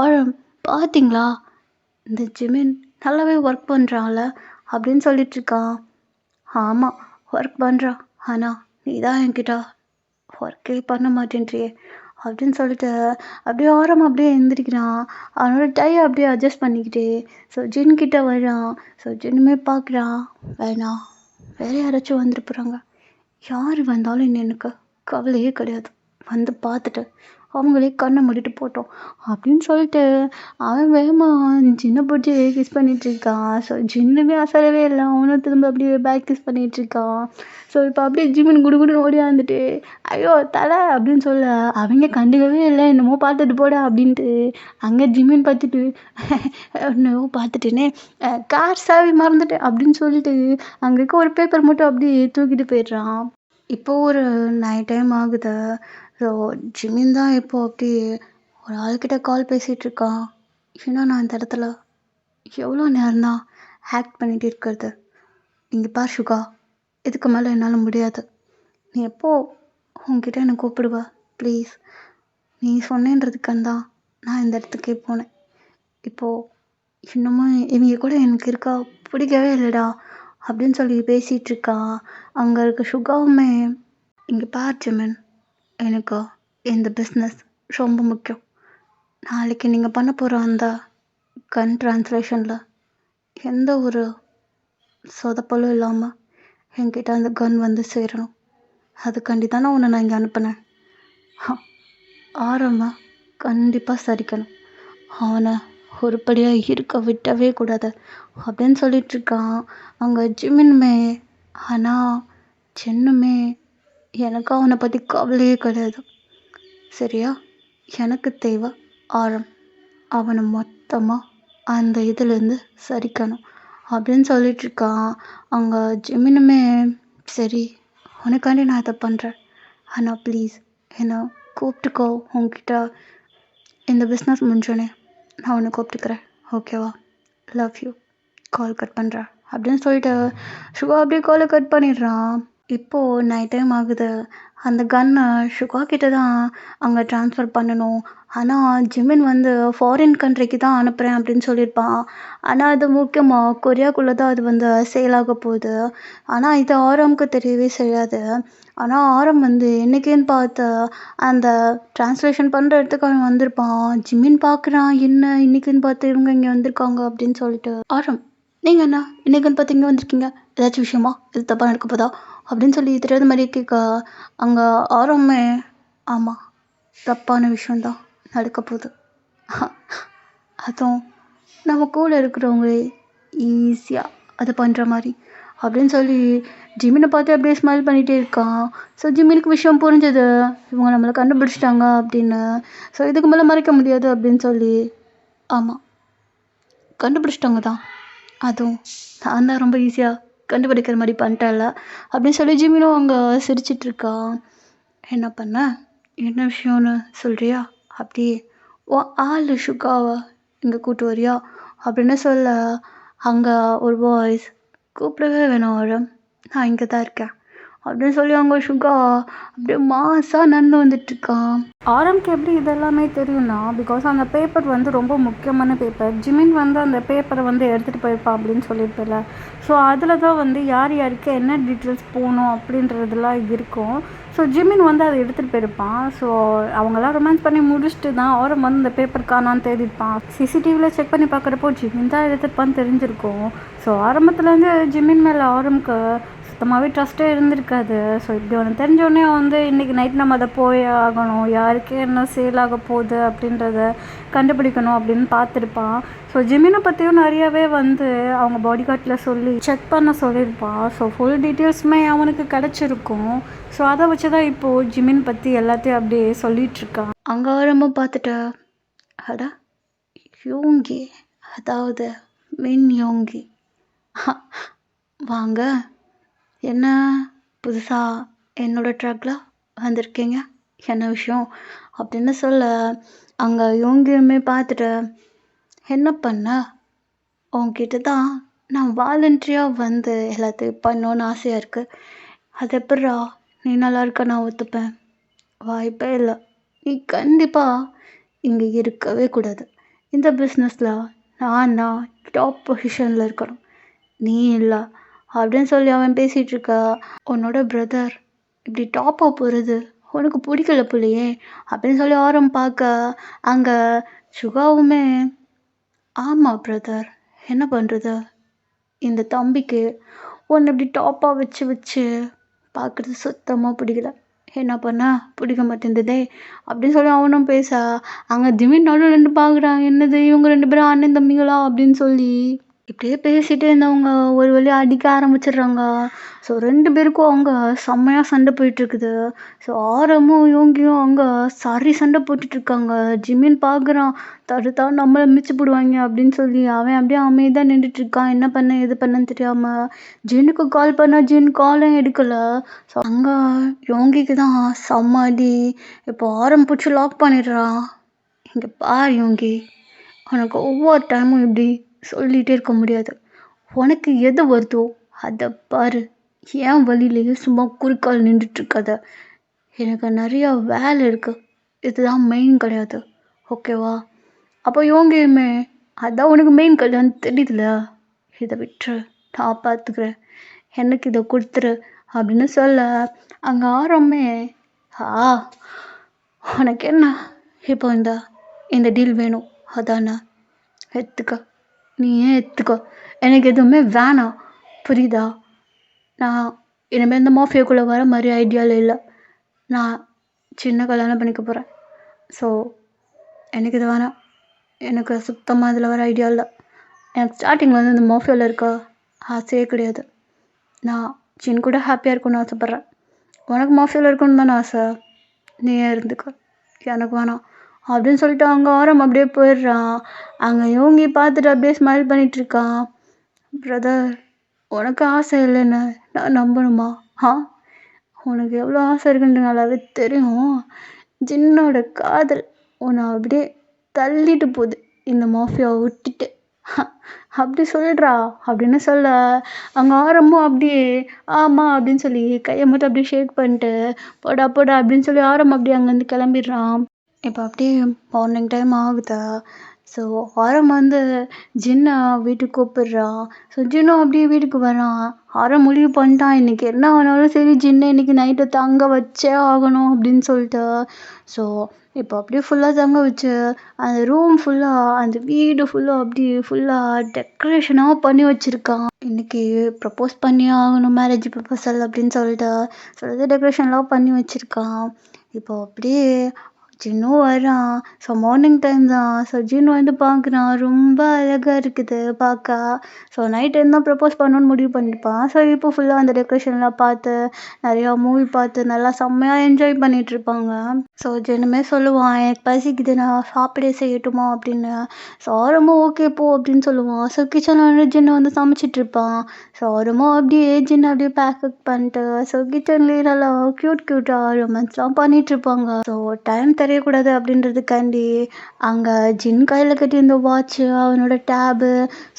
ஆழம் பார்த்தீங்களா, இந்த ஜிமின் நல்லாவே ஒர்க் பண்ணுறான்ல அப்படின்னு சொல்லிட்டு இருக்கான். ஆமாம் ஒர்க் பண்ணுறான், ஆனால் நீ தான் என்கிட்ட ஒர்க்கே பண்ண மாட்டேன்றியே அப்படின்னு சொல்லிட்டு அப்படியே ஓரமாக அப்படியே எழுந்திரிக்கிறான். அவனோட டையை அப்படியே அட்ஜஸ்ட் பண்ணிக்கிட்டே ஸோ ஜின் கிட்ட வரான். ஸோ ஜின்னுமே பார்க்குறான், வேணாம் வேற யாராச்சும் வந்துட்டு போகிறாங்க, யார் வந்தாலும் இன்னும் எனக்கு கவலையே கிடையாது, வந்து பார்த்துட்டு அவங்களே கண்ணை மூடிட்டு போட்டோம் அப்படின்னு சொல்லிட்டு அவன் வேகமாக ஜின்னை பிடிச்சி கிஸ் பண்ணிட்டு இருக்கான். ஸோ ஜின்னுமே அசரவே இல்லை, அவனும் திரும்ப அப்படியே பேக் கிஸ் பண்ணிட்டு இருக்கான். ஸோ இப்போ அப்படியே ஜிமின் குடுகுடுன்னு ஓடியாந்துட்டு, ஐயோ தலை அப்படின்னு சொல்ல அவங்க கண்டுக்கவே இல்லை, என்னமோ பார்த்துட்டு போடா அப்படின்ட்டு. அங்கே ஜிமின் பார்த்துட்டு என்னவோ பார்த்துட்டேனே, கார் சாவி மறந்துட்டேன் அப்படின்னு சொல்லிட்டு அங்கே இருக்க ஒரு பேப்பர் மட்டும் அப்படியே தூக்கிட்டு போயிடுறான். இப்போ ஒரு நைட் டைம் ஆகுது. ஸோ ஜிமின் தான் இப்போ அப்படியே ஒரு ஆள்கிட்ட கால் பேசிகிட்டு இருக்கான். இன்னும் நான் இந்த இடத்துல எவ்வளோ நேரம் தான் ஆக்ட் பண்ணிட்டு இருக்கிறது. இங்கே பார் சுகா, இதுக்கு மேலே என்னால் முடியாது. நீ எப்போ உன்கிட்ட என்னை கூப்பிடுவா ப்ளீஸ், நீ சொன்னேன்றதுக்கான் தான் நான் இந்த இடத்துக்கே போனேன். இப்போது இன்னமும் இவங்க கூட எனக்கு இருக்கா பிடிக்கவே இல்லைடா அப்படின்னு சொல்லி பேசிகிட்டு இருக்கான். அங்கே இருக்க சுகாவுமே, இங்கே பார் ஜிமின், எனக்கு இந்த பிஸ்னஸ் ரொம்ப முக்கியம். நாளைக்கு நீங்கள் பண்ண போகிற அந்த கன் ட்ரான்ஸ்லேஷனில் எந்த ஒரு சொதப்பலும் இல்லாமல் என்கிட்ட அந்த கன் வந்து சேரணும். அதுக்காண்டி தானே உன்னை நான் இங்கே அனுப்பினேன். ஆரம்ப கண்டிப்பாக சரிக்கணும், அவனை ஒருபடியாக இருக்க விட்டவே கூடாது அப்படின்னு சொல்லிகிட்ருக்கான். அங்கே ஜிமின்மே, ஆனால் சின்னுமே, எனக்கு அவனை பற்றி கவலையே கிடையாது சரியா, எனக்கு தேவை ஆரம், அவனை மொத்தமாக அந்த இதுலேருந்து சரிக்கணும் அப்படின்னு சொல்லிகிட்ருக்கான். அங்கே ஜிமினுமே, சரி உனக்காண்டி நான் இதை பண்ணுறேன், ஆனால் ப்ளீஸ் என்னை கூப்பிட்டுக்கோ, உங்ககிட்ட இந்த பிஸ்னஸ் முடிஞ்சோடனே நான் உன்னை கூப்பிட்டுக்கிறேன் ஓகேவா, லவ் யூ, கால் கட் பண்ணுறேன் அப்படின்னு சொல்லிட்டு சுகா அப்படியே காலை கட் பண்ணிடுறான். இப்போது நைட் டைம் ஆகுது. அந்த கன்னை சுகா கிட்ட தான் அங்கே ட்ரான்ஸ்ஃபர் பண்ணணும். ஆனால் ஜிமின் வந்து ஃபாரின் கண்ட்ரிக்கு தான் அனுப்புகிறேன் அப்படின்னு சொல்லியிருப்பான். ஆனால் அது முக்கியமாக கொரியாக்குள்ளே தான் அது வந்து சேலாக போகுது. ஆனால் இது ஆரம்க்கு தெரியவே செய்யாது. ஆனால் ஆரம் வந்து என்றைக்குன்னு பார்த்து அந்த ட்ரான்ஸ்லேஷன் பண்ணுற இடத்துக்கு அவன் வந்திருப்பான். ஜிமின் பார்க்குறான், என்ன இன்றைக்குன்னு பார்த்து இவங்க இங்கே வந்திருக்காங்க அப்படின்னு சொல்லிட்டு. ஆரம், நீங்கள் என்ன இன்றைக்குன்னு பார்த்து இங்கே வந்திருக்கீங்க, ஏதாச்சும் விஷயமா, இது தப்பாக நடக்க போதா அப்படின்னு சொல்லி தெரியாத மாதிரி கேட்க, அங்கே ஆரம்பமே, ஆமாம் தப்பான விஷயந்தான் நடக்க போகுது, அதுவும் நம்ம கூட இருக்கிறவங்களே ஈஸியாக அதை பண்ணுற மாதிரி அப்படின்னு சொல்லி ஜிமினை பார்த்து அப்படியே ஸ்மைல் பண்ணிகிட்டே இருக்கான். ஸோ ஜிமினுக்கு விஷயம் புரிஞ்சது, இவங்க நம்மளை கண்டுபிடிச்சிட்டாங்க அப்படின்னு. ஸோ இதுக்கு மேலே மறைக்க முடியாது அப்படின்னு சொல்லி, ஆமாம் கண்டுபிடிச்சிட்டாங்க தான், அதுவும் நான் தான் ரொம்ப ஈஸியாக கண்டுபிடிக்கிற மாதிரி பண்ணிட்டேன்ல அப்படின்னு சொல்லி ஜிமினும் அங்கே சிரிச்சிட்ருக்கான். என்ன பண்ண, என்ன விஷயம்னு சொல்கிறியா, அப்படியே ஓ ஆள் சுகாவை இங்கே கூட்டு வரியா அப்படின்னு சொல்ல, அங்கே ஒரு வாய்ஸ், கூப்பிடவே வேணும் ஆரம், நான் இங்கே தான் இருக்கேன் அப்படின்னு சொல்லி அவங்க சுகா அப்படியே மாசாக நடந்து வந்துட்டுருக்கான். ஆரம்க்கு எப்படி இதெல்லாமே தெரியும்னா, பிகாஸ் அந்த பேப்பர் வந்து ரொம்ப முக்கியமான பேப்பர். ஜிமின் வந்து அந்த பேப்பரை வந்து எடுத்துகிட்டு போயிருப்பான் அப்படின்னு சொல்லியிருப்பில்ல. ஸோ அதில் தான் வந்து யார் யாருக்கு என்ன டீட்டெயில்ஸ் போகணும் அப்படின்றதுலாம் இருக்கும். ஸோ ஜிமின் வந்து அதை எடுத்துகிட்டு போயிருப்பான். ஸோ அவங்களாம் ரொமான்ஸ் பண்ணி முடிச்சுட்டு தான் ஆரம் வந்து இந்த பேப்பர் காணான்னு தேடிப்பான். சிசிடிவியில் செக் பண்ணி பார்க்குறப்போ ஜிமின் தான் எடுத்துருப்பான்னு தெரிஞ்சிருக்கும். ஸோ ஆரம்பத்துலேருந்து ஜிமின் மேலே ஆரம்க்கு சுத்தமாகவே ட்ரஸ்ட்டே இருந்திருக்காது. ஸோ இப்படி ஒன்று தெரிஞ்சோடனே வந்து இன்றைக்கி நைட் நம்ம அதை போய் ஆகணும், யாருக்கு என்ன சேல் ஆக போகுது அப்படின்றத கண்டுபிடிக்கணும் அப்படின்னு பார்த்துருப்பான். ஸோ ஜிமினை பற்றியும் நிறையாவே வந்து அவங்க பாடி கார்டில் சொல்லி செக் பண்ண சொல்லியிருப்பான். ஸோ ஃபுல் டீட்டெயில்ஸுமே அவனுக்கு கிடச்சிருக்கும். ஸோ அதை வச்சு தான் இப்போது ஜிமின் பற்றி எல்லாத்தையும் அப்படியே சொல்லிகிட்ருக்கான். அங்கே ரொம்ப பார்த்துட்டு, அட யோங்கி, அதாவது மின் யோங்கி, வாங்க, என்ன புதுசாக என்னோட ட்ரக்ல வந்திருக்கீங்க. என்ன விஷயம்? அப்படின்னு சொல்ல, அங்க யோங்கியுமே பார்த்துட்டு, "என்ன பண்ண? உன்கிட்ட தான் நான் வாலண்டரியா வந்து எல்லாத்தையும் பண்ணணும்னு ஆசையா இருக்கு. அது எப்புட்றா நீ நல்லா இருக்க நான் ஒத்துப்பேன்? வாய்ப்பே இல்ல. நீ கண்டிப்பா இங்க இருக்கவே கூடாது. இந்த பிஸ்னஸ்ல நான் தான் டாப் பொசிஷன்ல இருக்கணும். நீ இல்ல." அப்படின்னு சொல்லி அவன் பேசிட்டு இருக்க, "உன்னோட பிரதர் இப்படி டாப்பா போறது உனக்கு பிடிக்கல போலயே." அப்படின்னு சொல்லி ஆரம் பார்க்க, அங்க சுகாவுமே, "ஆமா பிரதர், என்ன பண்றது? இந்த தம்பிக்கு உன்னை இப்படி டாப்பா வச்சு வச்சு பார்க்குறது சுத்தமா பிடிக்கல. என்ன பண்ண? பிடிக்க மாட்டேங்குதே." அப்படின்னு சொல்லி அவனும் பேச, அங்க திடீர்னு நடுவுல நின்று பார்க்குறான். என்னது இவங்க 2 பேரும் அண்ணன் தம்பிங்களா அப்படின்னு சொல்லி. இப்படியே பேசிட்டே இருந்தவங்க ஒரு வழியா அடிக்க ஆரம்பிச்சிடுறாங்க. ஸோ 2 பேருக்கும் அங்க செம்மையா சண்டை போயிட்டுருக்குது. ஸோ ஆரமும் யோகியும் அங்க சரி சண்டை போட்டுட்ருக்காங்க. ஜிமின் பார்க்குறான், தடுத்தா நம்மள மிதிச்சு புடுவாய்ங்க அப்படின்னு சொல்லி. அவன் அப்படியே அமைதியா நின்றுட்டுருக்கான். என்ன பண்ண ஏது பண்ணன்னு தெரியாம. ஜின்னுக்கு கால் பண்ணா ஜின் காலும் எடுக்கல. ஸோ அங்க யோகிக்கு தான் செம்ம அடி. இப்போ ஆரம் பிடிச்சி லாக் பண்ணிடுறான். "இங்க பாரு யோகி, உனக்கு ஒவ்வொரு டைமும் இப்படி சொல்லிகிட்டே இருக்க முடியாது. உனக்கு எது வருதோ அதை பாரு. ஏன் வழியிலேயே சும்மா குறுக்கால் நின்றுட்டு இருக்காத. எனக்கு நிறையா வேலை இருக்கு. இதுதான் மெயின் கிடையாது. ஓகேவா?" அப்போ யோகியுமே, "அதான் உனக்கு மெயின் கல்யாணம் தெரியுதுல, இதை விட்டுரு, நான் பார்த்துக்கிறேன். எனக்கு இதை கொடுத்துரு." அப்படின்னு சொல்ல, அங்கே ஆரம்பமே, "ஆ உனக்கு என்ன இப்போ இந்த இந்த டீல் வேணும் அதானே? எடுத்துக்க, நீயே எடுத்துக்க. எனக்கு எதுவுமே வேணாம், புரியுதா? நான் இனிமேல் இந்த மாஃபியாக்குள்ளே வர மாதிரி ஐடியாவில் இல்லை. நான் சின்ன கல்யாணம் பண்ணிக்க போகிறேன். ஸோ எனக்கு இது வேணாம். எனக்கு சுத்தமாக இதில் வர ஐடியா இல்லை. எனக்கு ஸ்டார்டிங்கில் வந்து இந்த மாஃபியாவில் இருக்க ஆசையே கிடையாது. நான் சின்ன கூட ஹாப்பியாக இருக்கணும்னு ஆசைப்பட்றேன். உனக்கு மாஃபியாவில் இருக்கணும்னு தானே ஆசை? நீயே இருந்துக்க, எனக்கு வேணாம்." அப்படின்னு சொல்லிட்டு அங்கே ஆரம் அப்படியே போயிடுறான். அங்கே யோகி பார்த்துட்டு அப்படியே ஸ்மைல் பண்ணிகிட்ருக்கான். "பிரதர், உனக்கு ஆசை இல்லைன்னு நான் நம்பணுமா? உனக்கு எவ்வளோ ஆசை இருக்குன்னு நல்லாவே தெரியும். ஜின்னோட காதல் உன்னை அப்படியே தள்ளிட்டு போகுது இந்த மாஃபியாவை விட்டுட்டு." அப்படி சொல்கிறா அப்படின்னு சொல்ல, அங்கே ஆரம்பம் அப்படியே ஆமாம் அப்படின்னு சொல்லி கையை மட்டும் அப்படியே ஷேக் பண்ணிட்டு, "போடா போடா" அப்படின்னு சொல்லி ஆரம் அப்படியே அங்கேருந்து கிளம்பிடுறான். இப்போ அப்படியே மார்னிங் டைம் ஆகுதா. ஸோ ஆரம் வந்து ஜின்னை வீட்டுக்கு கூப்பிடுறான். ஸோ ஜின்னும் அப்படியே வீட்டுக்கு வரான். ஆரம் முடிவு பண்ணிட்டான், இன்றைக்கி என்ன ஆனாலும் சரி ஜின்னை இன்றைக்கி நைட்டு தங்க வச்சே ஆகணும் அப்படின்னு சொல்லிட்டு. ஸோ இப்போ அப்படியே ஃபுல்லாக தங்க வச்சு, அந்த ரூம் ஃபுல்லாக, அந்த வீடு ஃபுல்லாக அப்படியே ஃபுல்லாக டெக்கரேஷனாக பண்ணி வச்சுருக்கான். இன்றைக்கி ப்ரப்போஸ் பண்ணியே ஆகணும், மேரேஜ் ப்ரப்போசல் அப்படின்னு சொல்லிட்டு. ஸோ அது டெக்கரேஷன்லாம் பண்ணி வச்சுருக்கான். இப்போ அப்படியே ஜின்னும் வரான். ஸோ மார்னிங் டைம் தான். ஸோ ஜின் வந்து பார்க்குறான், ரொம்ப அழகாக இருக்குது பார்க்க. ஸோ நைட் டைம் தான் ப்ரப்போஸ் பண்ணணும்னு முடிவு பண்ணியிருப்பான். ஸோ இப்போ ஃபுல்லாக அந்த டெக்கரேஷன்லாம் பார்த்து, நிறையா மூவி பார்த்து நல்லா செம்மையாக என்ஜாய் பண்ணிகிட்ருப்பாங்க. ஸோ ஜின்னுமே சொல்லுவான், "எனக்கு பசிக்குது, நான் சாப்பிட செய்யட்டுமா?" அப்படின்னு. ஸோ ஆரமும் ஓகே போ அப்படின்னு சொல்லுவான். ஸோ கிச்சனில் வந்து ஜின்னு வந்து சமைச்சிட்ருப்பான். ஸோ ஆரமும் அப்படியே ஜின்னை அப்படியே பேக்கப் பண்ணிட்டு, ஸோ கிச்சன்லேயே நல்லா க்யூட்டாக ரொமான்ஸ்லாம் பண்ணிகிட்ருப்பாங்க. ஸோ டைம் தெரியக்கூடாது அப்படின்றதுக்காண்டி அங்கே ஜின் கையில் கட்டியிருந்த வாட்ச்சு, அவனோட டேபு,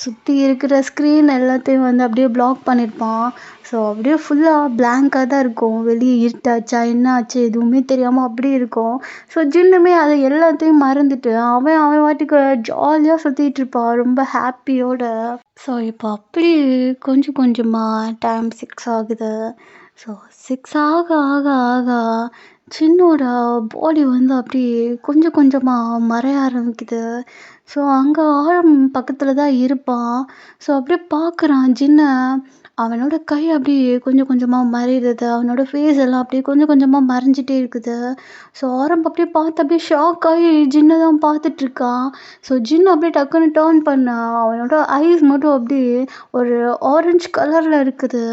சுற்றி இருக்கிற ஸ்க்ரீன் எல்லாத்தையும் வந்து அப்படியே பிளாக் பண்ணியிருப்பான். ஸோ அப்படியே ஃபுல்லாக பிளாங்காக தான் இருக்கும். வெளியே இருட்டாச்சா என்ன ஆச்சு எதுவுமே தெரியாமல் அப்படியே இருக்கும். ஸோ ஜின்னுமே அதை எல்லாத்தையும் மறந்துட்டு அவன் அவன் வாட்டுக்கு ஜாலியாக சுற்றிட்டு இருப்பான் ரொம்ப ஹாப்பியோட. ஸோ இப்போ அப்படி கொஞ்சம் கொஞ்சமாக டைம் 6 ஆகுது. ஸோ 6 ஆக ஆக ஆக ஜின்னோட பாடி வந்து அப்படியே கொஞ்சம் கொஞ்சமாக மறைய ஆரம்பிக்குது. ஸோ அங்கே ஆழம் பக்கத்தில் தான் இருப்பான். ஸோ அப்படியே பார்க்குறான் ஜின்னை. அவனோட கை அப்படியே கொஞ்சம் கொஞ்சமாக மறையுது. அவனோட ஃபேஸ் எல்லாம் அப்படியே கொஞ்சம் கொஞ்சமாக மறைஞ்சிட்டே இருக்குது. ஸோ ஆரம்பம் அப்படியே பார்த்து அப்படியே ஷாக் ஆகி ஜின்னை தான் பார்த்துட்ருக்கான். ஸோ ஜின் அப்படியே டக்குன்னு டேர்ன் பண்ணான். அவனோட ஐஸ் மட்டும் அப்படியே ஒரு ஆரஞ்சு கலரில் இருக்குது.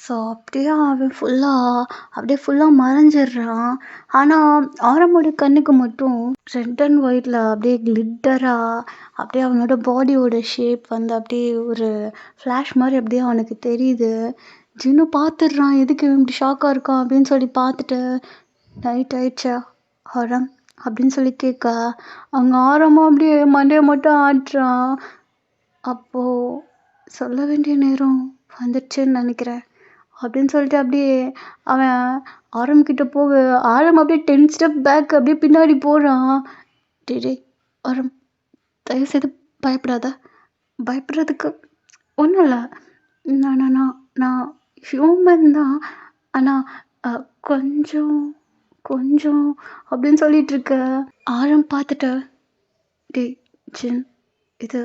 ஸோ அப்படியே அவன் ஃபுல்லாக மறைஞ்சிடுறான். ஆனால் ஆரம்போட கண்ணுக்கு மட்டும் ரெட் அண்ட் ஒயிட்டில் அப்படியே கிளிட்டராக அப்படியே அவனோட பாடியோட ஷேப் வந்து அப்படியே ஒரு ஃப்ளாஷ் மாதிரி அப்படியே அவனுக்கு தெரியுது. ஜின்னு பார்த்துடுறான் எதுக்கு இவன் இப்படி ஷாக்காக இருக்கான் அப்படின்னு சொல்லி பார்த்துட்டு நைட் ஆயிடுச்சா ஆரம் அப்படின்னு சொல்லி கேட்க அவங்க ஆரமாக அப்படியே மண்டையை மட்டும் ஆட்டுறான். அப்போது சொல்ல வேண்டிய நேரம் வந்துடுச்சுன்னு நினைக்கிறேன் அப்படின்னு சொல்லிட்டு அப்படியே அவன் ஆரம்பிக்கிட்ட போக ஆரம் அப்படியே 10 ஸ்டெப் பேக் அப்படியே பின்னாடி போகிறான். டே ஆரம் தயவுசெய்து பயப்படாத. பயப்படுறதுக்கு ஒன்றும் இல்லை. நான் நான் நான் நான் ஹியூமன் தான். ஆனால் கொஞ்சம் கொஞ்சம் அப்படின்னு சொல்லிட்டு இருக்க ஆரம் பார்த்துட்டு டே ஜின் இது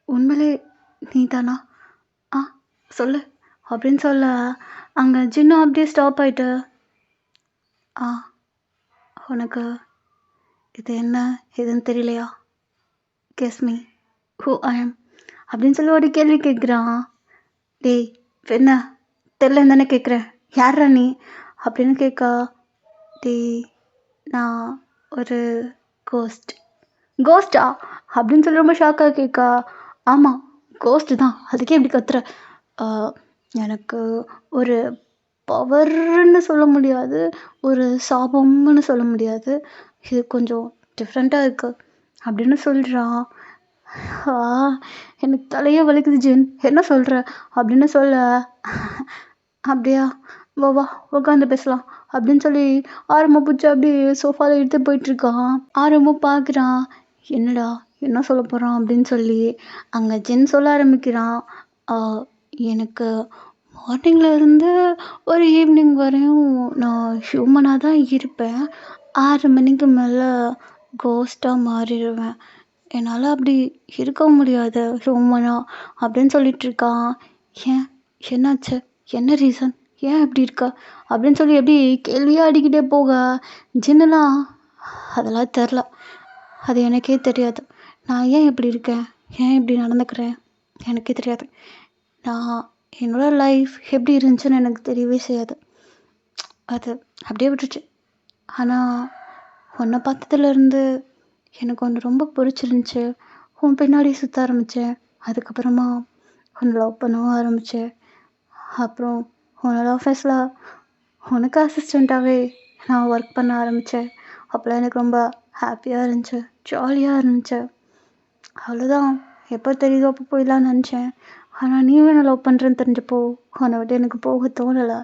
உண்மையிலே நீ தானா ஆ சொல்லு அப்படின்னு சொல்ல அங்கே ஜின்னும் அப்படியே ஸ்டாப் ஆயிட்டு ஆ உனக்கு இது என்ன எதுன்னு தெரியலையா guess me who I am அப்படின்னு சொல்லி ஒரு கேள்வி கேட்குறான். டேய் என்ன தெரிலன்னு தானே கேட்குறேன் யாரா நீ அப்படின்னு கேட்கா. டேய் நான் ஒரு கோஸ்டா அப்படின்னு சொல்லி ரொம்ப ஷாக்காக கேட்கா. ஆமாம் கோஸ்ட்டு தான் அதுக்கே இப்படி கத்துற. எனக்கு ஒரு பவர்னு சொல்ல முடியாது, ஒரு சாபம்னு சொல்ல முடியாது, இது கொஞ்சம் டிஃப்ரெண்ட்டாக இருக்குது அப்படின்னு சொல்கிறான். எனக்கு தலையே வலிக்குது ஜின் என்ன சொல்கிற அப்படின்னு சொல்ல அப்படியா வா வா உட்காந்து பேசலாம் அப்படின்னு சொல்லி ஆரம்பம் பிடிச்சி அப்படியே சோஃபாவில் எடுத்து போயிட்டுருக்கான். ஆரம்பம் பார்க்குறான் என்னடா என்ன சொல்ல போகிறான் அப்படின்னு சொல்லி அங்கே ஜின் சொல்ல ஆரம்பிக்கிறான். எனக்கு மார்னிங்கில் இருந்து ஒரு ஈவினிங் வரையும் நான் ஹியூமனாக தான் இருப்பேன். 6 மணிக்கு மேலே கோஸ்ட்டாக மாறிடுவேன். என்னால் அப்படி இருக்க முடியாது ஹியூமனா அப்படின்னு சொல்லிட்டு இருக்கான். ஏன் என்னாச்சு என்ன ரீசன் ஏன் இப்படி இருக்கா அப்படின்னு சொல்லி எப்படி கேள்வியாக அடிக்கிட்டே போக ஜின்னுலாம் அதெல்லாம் தெரில, அது எனக்கே தெரியாது. நான் ஏன் இப்படி இருக்கேன் ஏன் இப்படி நடந்துக்கிறேன் எனக்கே தெரியாது. நான் என்னோட லைஃப் எப்படி இருந்துச்சுன்னு எனக்கு தெரியவே செய்யாது. அது அப்படியே விட்டுருச்சு. ஆனால் உன்னை பார்த்ததுலேருந்து எனக்கு ஒன்று ரொம்ப பிடிச்சிருந்துச்சி. உன் பின்னாடி சுற்ற ஆரம்பித்தேன். அதுக்கப்புறமா உன்னை லவ் பண்ணவும் ஆரம்பித்தேன். அப்புறம் உன்னோட ஆஃபீஸில் உனக்கு அசிஸ்டண்ட்டாகவே நான் ஒர்க் பண்ண ஆரம்பித்தேன். அப்போல்லாம் எனக்கு ரொம்ப ஹாப்பியாக இருந்துச்சு, ஜாலியாக இருந்துச்சு. அவ்வளோதான், எப்போ தெரியுதோ அப்போ போயிடலான்னு நினச்சேன். ஆனால் நீ என்ன லவ் பண்ணுறேன்னு தெரிஞ்சப்போ உன்னை விட்டு எனக்கு போக தோணலை.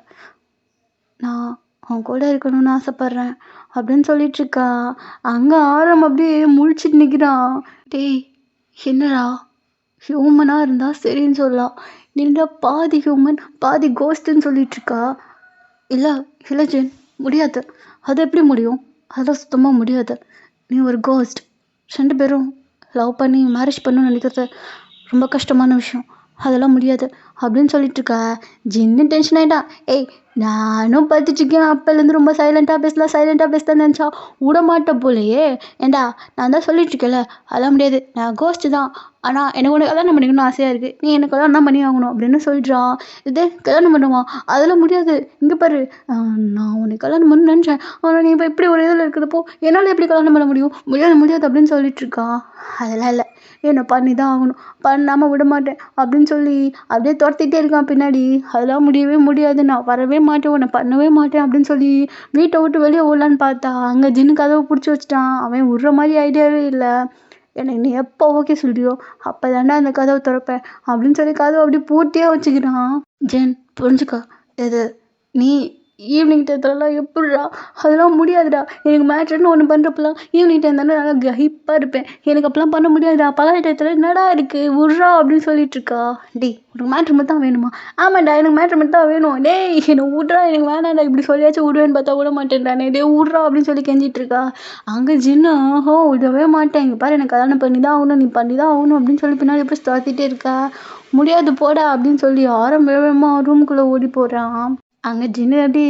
நான் அவன் கூட இருக்கணும்னு ஆசைப்பட்றேன் அப்படின்னு சொல்லிட்டுருக்கா. அங்கே ஆரம் அப்படியே முழிச்சிட்டு நிற்கிறான். டேய் என்னடா ஹியூமனாக இருந்தால் சரின்னு சொல்லலாம், நீண்டா பாதி ஹியூமன் பாதி கோஸ்ட்டுன்னு சொல்லிகிட்ருக்கா. இல்லை இல்லை ஜென் முடியாது. அது எப்படி முடியும்? அதெல்லாம் சுத்தமாக முடியாது. நீ ஒரு கோஸ்ட். 2 பேரும் லவ் பண்ணி மேரேஜ் பண்ணணும்னு நினைக்கிறது ரொம்ப கஷ்டமான விஷயம். அதெல்லாம் முடியாது அப்படின்னு சொல்லிட்டுருக்கா. ஜின்னு டென்ஷன் ஆகிட்டா. ஏய் நானும் பார்த்துட்ருக்கேன் அப்போலேருந்து ரொம்ப சைலண்ட்டாக பேசலான்னு நினச்சா விட மாட்டேன் போலையே. ஏண்டா நான் தான் சொல்லிட்டுருக்கேன்ல அதெல்லாம் முடியாது, நான் கோஸ்ட்டு தான். ஆனால் எனக்கு உனக்கு கல்யாணம் பண்ணிக்கணும்னு ஆசையாக இருக்குது, நீ எனக்கு கல்யாணம் தான் பண்ணி ஆகணும் அப்படின்னு சொல்லிடுறான். இது கல்யாணம் பண்ணுவான் அதெல்லாம் முடியாது. இங்கே பாரு நான் உனக்கு கல்யாணம் பண்ணணும்னு நினச்சேன், ஆனால் நீ இப்போ இப்படி ஒரு இதில் இருக்கிறப்போ என்னால் எப்படி கல்யாணம் பண்ண முடியும் முடியாது அப்படின்னு சொல்லிட்டுருக்கான். அதெல்லாம் இல்லை என்னை பண்ணி தான் ஆகணும், பண்ணாமல் விட மாட்டேன் அப்படின்னு சொல்லி அப்படியே துரத்திட்டே இருக்கான் பின்னாடி. அதெல்லாம் முடியவே முடியாது, நான் வரவே மாட்டேன், உன்னை பண்ணவே மாட்டேன் அப்படின்னு சொல்லி வீட்டை விட்டு வெளியே ஓடலான்னு பார்த்தா அங்கே ஜின்னு கதவை பிடிச்சி வச்சிட்டான். அவன் விட்ற மாதிரி ஐடியாவே இல்லை. எனக்கு நீ எப்போ ஓகே சொல்லியோ அப்போ தானே அந்த கதவை திறப்பேன் அப்படின்னு சொல்லி கதவை அப்படி பூட்டியே வச்சுக்கிறான். ஜென் புரிஞ்சுக்கோ, இது நீ ஈவினிங் டயத்துலலாம் எப்படிடா அதெல்லாம் முடியாதுடா. எனக்கு மேட்ருன்னு ஒன்று பண்ணுறப்பெல்லாம் ஈவினிங் டைம் தானே நல்லா ஹிப்பாக இருப்பேன், எனக்கு அப்போலாம் பண்ண முடியாதுடா. பகல் டயத்தில் என்னடா இருக்குது விட்றா அப்படின்னு சொல்லிட்டுருக்கா. டேய் உனக்கு மேட்ரு மட்டும் தான் வேணுமா? ஆமாண்டா எனக்கு மேட்ரு மட்டும் தான் வேணும். டேய் என்னை விட்றா எனக்கு வேணாண்டா, இப்படி சொல்லியாச்சும் விடுவேன்னு பார்த்தா விட மாட்டேன்டானே, டே விட்றா அப்படின்னு சொல்லி கெஞ்சிட்ருக்கா. அங்கே ஜின்னு விடவே மாட்டேன், இங்கே பாரு எனக்கு கல்யாணம் பண்ணி தான் ஆகணும், நீ பண்ணி தான் ஆகணும் அப்படின்னு சொல்லி பின்னாடி எப்படி துரத்திட்டே இருக்கா. முடியாது போடா அப்படின்னு சொல்லி வேகமாக ரூமுக்குள்ளே ஓடி போகிறான். அங்கே ஜின்னு அப்படி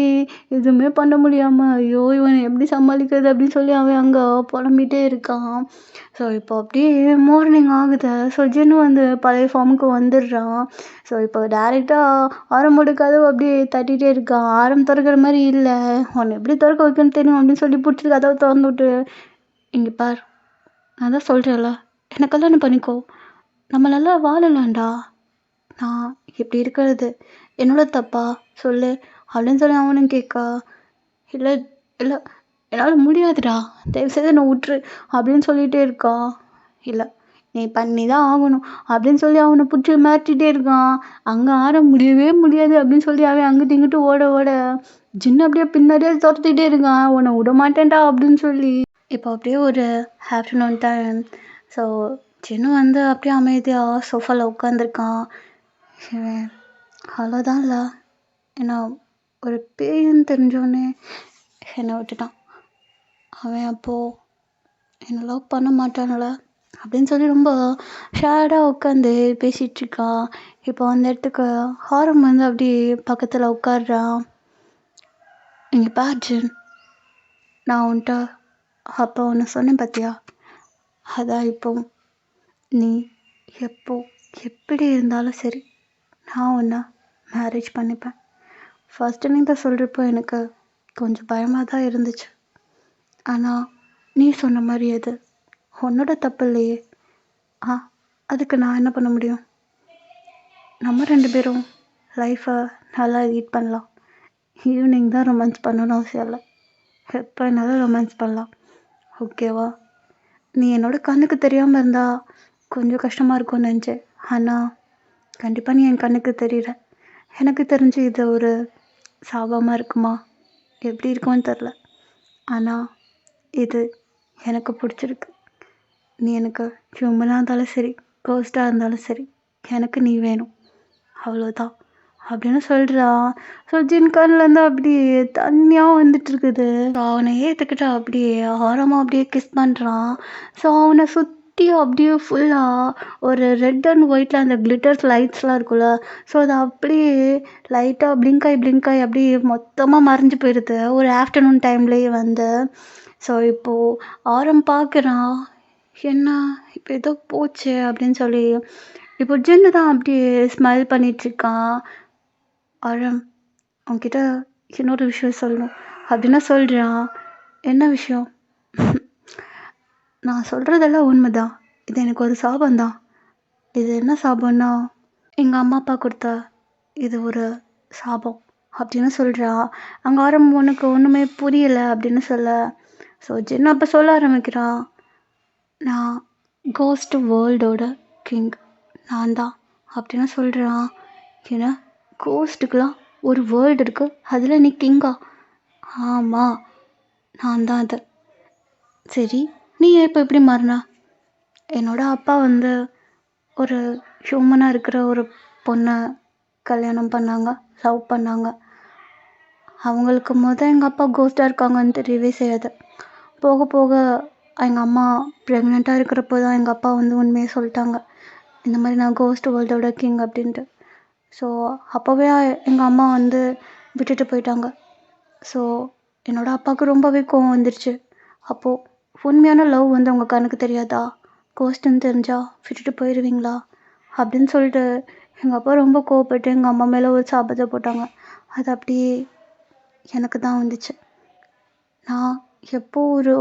எதுவுமே பண்ண முடியாமல் ஐயோ இவனை எப்படி சமாளிக்கிறது அப்படின்னு சொல்லி அவன் அங்கே புலம்பிகிட்டே இருக்கான். ஸோ இப்போ அப்படியே மார்னிங் ஆகுது. ஸோ ஜின்னு வந்து பழைய ஃபார்முக்கு வந்துடுறான். ஸோ இப்போ டேரெக்டாக ஆரம்போட கதவு அப்படியே தட்டிகிட்டே இருக்கான். ஆரம் திறக்கிற மாதிரி இல்லை, உன்னை எப்படி திறக்க வைக்கணும்னு தெரியும் அப்படின்னு சொல்லி பிடிச்சிட்டு கதவை திறந்து விட்டு இங்கே பார் நான் தான் சொல்கிறேன்ல என்னை கல்யாணம் பண்ணிக்கோ, நம்ம நல்லா வாழலாம்டா, நான் இப்படி இருக்கிறது என்னோட தப்பா சொல்லு அப்படின்னு சொல்லி அவனும் கேட்கா. இல்லை இல்லை என்னால் முடியாதுடா, தயவுசெய்து என்னை விட்டுரு அப்படின்னு சொல்லிகிட்டே இருக்கான். இல்லை நீ பண்ணி தான் ஆகணும் அப்படின்னு சொல்லி அவனை பிடிச்சி மிரட்டிகிட்டே இருக்கான். அங்கே ஆட முடியவே முடியாது அப்படின்னு சொல்லி அவன் அங்கிட்டு இங்கிட்டு ஓட ஓட ஜின்னு அப்படியே பின்னாடியே துரத்திக்கிட்டே இருக்கான். உன்னை விட மாட்டேன்டா அப்படின்னு சொல்லி. இப்போ அப்படியே ஒரு ஆஃப்டர்நூன் டைம். ஸோ ஜின்னு வந்து அப்படியே அமைதியாக சோஃபாவில் உட்காந்துருக்கான். இவன் அவ்வளோதான்ல, ஏன்னா ஒரு பேய்ன்னு தெரிஞ்சோடனே என்னை விட்டுட்டான். அவன் அப்போது என்னை லவ் பண்ண மாட்டான்ல அப்படின்னு சொல்லி ரொம்ப ஷேடாக உட்காந்து பேசிகிட்ருக்கான். இப்போ அந்த இடத்துக்கு ஹாரம் வந்து அப்படியே பக்கத்தில் உட்காடுறான். இங்கே பார் ஜின், நான் உன்ட்ட அப்போ ஒன்று சொன்னேன் பார்த்தியா, அதான் இப்போ நீ எப்போ எப்படி இருந்தாலும் சரி நான் உன்னை மேரேஜ் பண்ணிப்பேன். ஃபஸ்ட்டு நீ தான் சொல்கிறப்போ எனக்கு கொஞ்சம் பயமாக தான் இருந்துச்சு. ஆனால் நீ சொன்ன மாதிரி அது உன்னோட தப்பு இல்லையே. அதுக்கு நான் என்ன பண்ண முடியும்? நம்ம 2 பேரும் லைஃப்பை நல்லா லீட் பண்ணலாம். ஈவினிங் தான் ரொமான்ஸ் பண்ணணும்னு அவசியம் இல்லை, எப்போ என்னாலும் ரொமான்ஸ் பண்ணலாம். ஓகேவா? நீ என்னோட கண்ணுக்கு தெரியாமல் இருந்தால் கொஞ்சம் கஷ்டமாக இருக்கும்னு நினச்சேன். ஆனால் கண்டிப்பாக நீ என் கண்ணுக்கு தெரியல. எனக்கு தெரிஞ்சு இது ஒரு சாபமாக இருக்குமா, எப்படி இருக்கும்னு தெரில. ஆனால் இது எனக்கு பிடிச்சிருக்கு. நீ எனக்கு ஹியூமனாக இருந்தாலும் சரி, கோஸ்டாக இருந்தாலும் சரி, எனக்கு நீ வேணும், அவ்வளோதான் அப்படின்னு சொல்கிறான். ஸோ ஜின் கண்ணிலேருந்து அப்படியே தண்ணியாக வந்துட்டுருக்குது. ஸோ அவனை ஏற்றுக்கிட்டு அப்படியே ஆரமாக அப்படியே கிஸ் பண்ணுறான். ஸோ அவனை சுற்றி அப்படியே ஃபுல்லாக ஒரு ரெட் அண்ட் ஒயிட்டில் அந்த கிளிட்டர்ஸ் லைட்ஸ்லாம் இருக்குல்ல, ஸோ அது அப்படியே லைட்டாக பிளிங்க் ஆகி அப்படியே மொத்தமாக மறைஞ்சு போயிடுது ஒரு ஆஃப்டர்நூன் டைம்லேயே வந்து. ஸோ இப்போது ஆரம் பார்க்குறான், என்ன இப்போ ஏதோ போச்சு அப்படின்னு சொல்லி. இப்போ ஜின்னு தான் அப்படியே ஸ்மைல் பண்ணிகிட்ருக்கான். ஆரம், உன்கிட்ட இன்னொரு விஷயம் சொல்லணும் அப்படின்னு சொல்கிறான். என்ன விஷயம்? நான் சொல்கிறதெல்லாம் உண்மைதான், இது எனக்கு ஒரு சாபம்தான். இது என்ன சாபம்னா, எங்கள் அம்மா அப்பா கொடுத்த இது ஒரு சாபம் அப்படின்னு சொல்கிறான். அங்கே ஆரம் உனக்கு ஒன்றுமே புரியலை அப்படின்னு சொல்ல. ஸோ ஜின்னு அப்போ சொல்ல ஆரம்பிக்கிறான், நான் கோஸ்ட் வேர்ல்டோட கிங் நான் தான் அப்படின்னு சொல்கிறான். ஏன்னா கோஸ்ட்டுக்கெலாம் ஒரு வேர்ல்டு இருக்குது, அதில் நீ கிங்கா? ஆமாம், நான் தான் அது. சரி, நீ இப்போ எப்படி மாறினா? என்னோட அப்பா வந்து ஒரு ஹியூமனாக இருக்கிற ஒரு பொண்ணை கல்யாணம் பண்ணாங்க, லவ் பண்ணாங்க. அவங்களுக்கு எங்கள் அப்பா கோஸ்ட்டாக இருக்காங்கன்னு தெரியவே செய்யாது. போக போக எங்கள் அம்மா ப்ரெக்னெண்ட்டாக இருக்கிறப்போ தான் எங்கள் அப்பா வந்து உண்மையை சொல்லிட்டாங்க, இந்த மாதிரி நான் கோஸ்ட் வேர்ல்டோட கிங் அப்படின்ட்டு. ஸோ அப்போவே எங்கள் அம்மா வந்து விட்டுட்டு போயிட்டாங்க. ஸோ என்னோடய அப்பாவுக்கு ரொம்பவே கோவம் வந்துடுச்சு. அப்போது உண்மையான லவ் வந்து உங்கள் கண்ணுக்கு தெரியாதா, கோஸ்ட்டுன்னு தெரிஞ்சால் விட்டுட்டு போயிடுவீங்களா அப்படின்னு சொல்லிட்டு எங்கள் அப்பா ரொம்ப கோவப்பட்டு எங்கள் அம்மா மேலே ஒரு சாபத்தை போட்டாங்க. அது அப்படியே எனக்கு தான் வந்துச்சு. நான் எப்போ ஒரு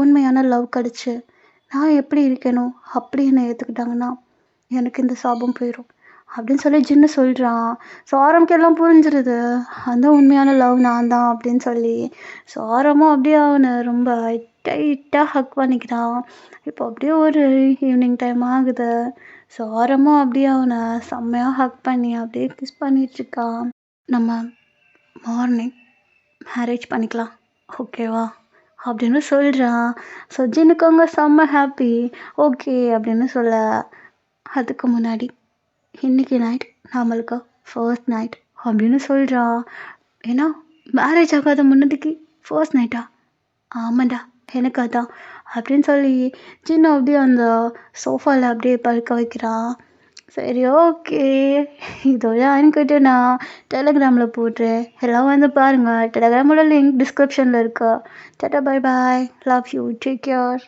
உண்மையான லவ் கிடச்சி நான் எப்படி இருக்கேனோ அப்படி என்னை ஏற்றுக்கிட்டாங்கன்னா எனக்கு இந்த சாபம் போயிடும் அப்படின்னு சொல்லி ஜின்னு சொல்கிறான். ஸோ ஆரம்க்கு எல்லாம் புரிஞ்சிருது, அந்த உண்மையான லவ் நான் தான் அப்படின்னு சொல்லி. ஸோ ஆரமும் அப்படியே அவனை ரொம்ப டைட்டாக ஹக் பண்ணிக்கிறான். இப்போ அப்படியே ஒரு ஈவினிங் டைம் ஆகுது. ஸோ ஆரமும் அப்படியே அவனை செம்மையாக ஹக் பண்ணி அப்படியே கிஸ் பண்ணிகிட்ருக்கான். நம்ம மார்னிங் மேரேஜ் பண்ணிக்கலாம், ஓகேவா அப்படின்னு சொல்கிறான். ஸோ ஜின்னுக்கு அவங்க செம்ம ஹாப்பி. ஓகே அப்படின்னு சொல்ல, அதுக்கு முன்னாடி இன்றைக்கி நைட் நம்மளுக்கு ஃபர்ஸ்ட் நைட் அப்படின்னு சொல்கிறான். ஏன்னா மேரேஜ் ஆகாத முன்னாடிக்கு ஃபர்ஸ்ட் நைட்டா? ஆமாண்டா, எனக்கு அதான் அப்படின்னு சொல்லி ஜின்னு அப்படியே அந்த சோஃபாவில் அப்படியே படுக்க வைக்கிறான். சரி, ஓகே, இதோட அனுக்கிட்டு நான் டெலகிராமில் போடுறேன், எல்லாம் வந்து பாருங்கள். டெலகிராமோட லிங்க் டிஸ்கிரிப்ஷனில் இருக்கா. Tata, bye bye, love you, take care.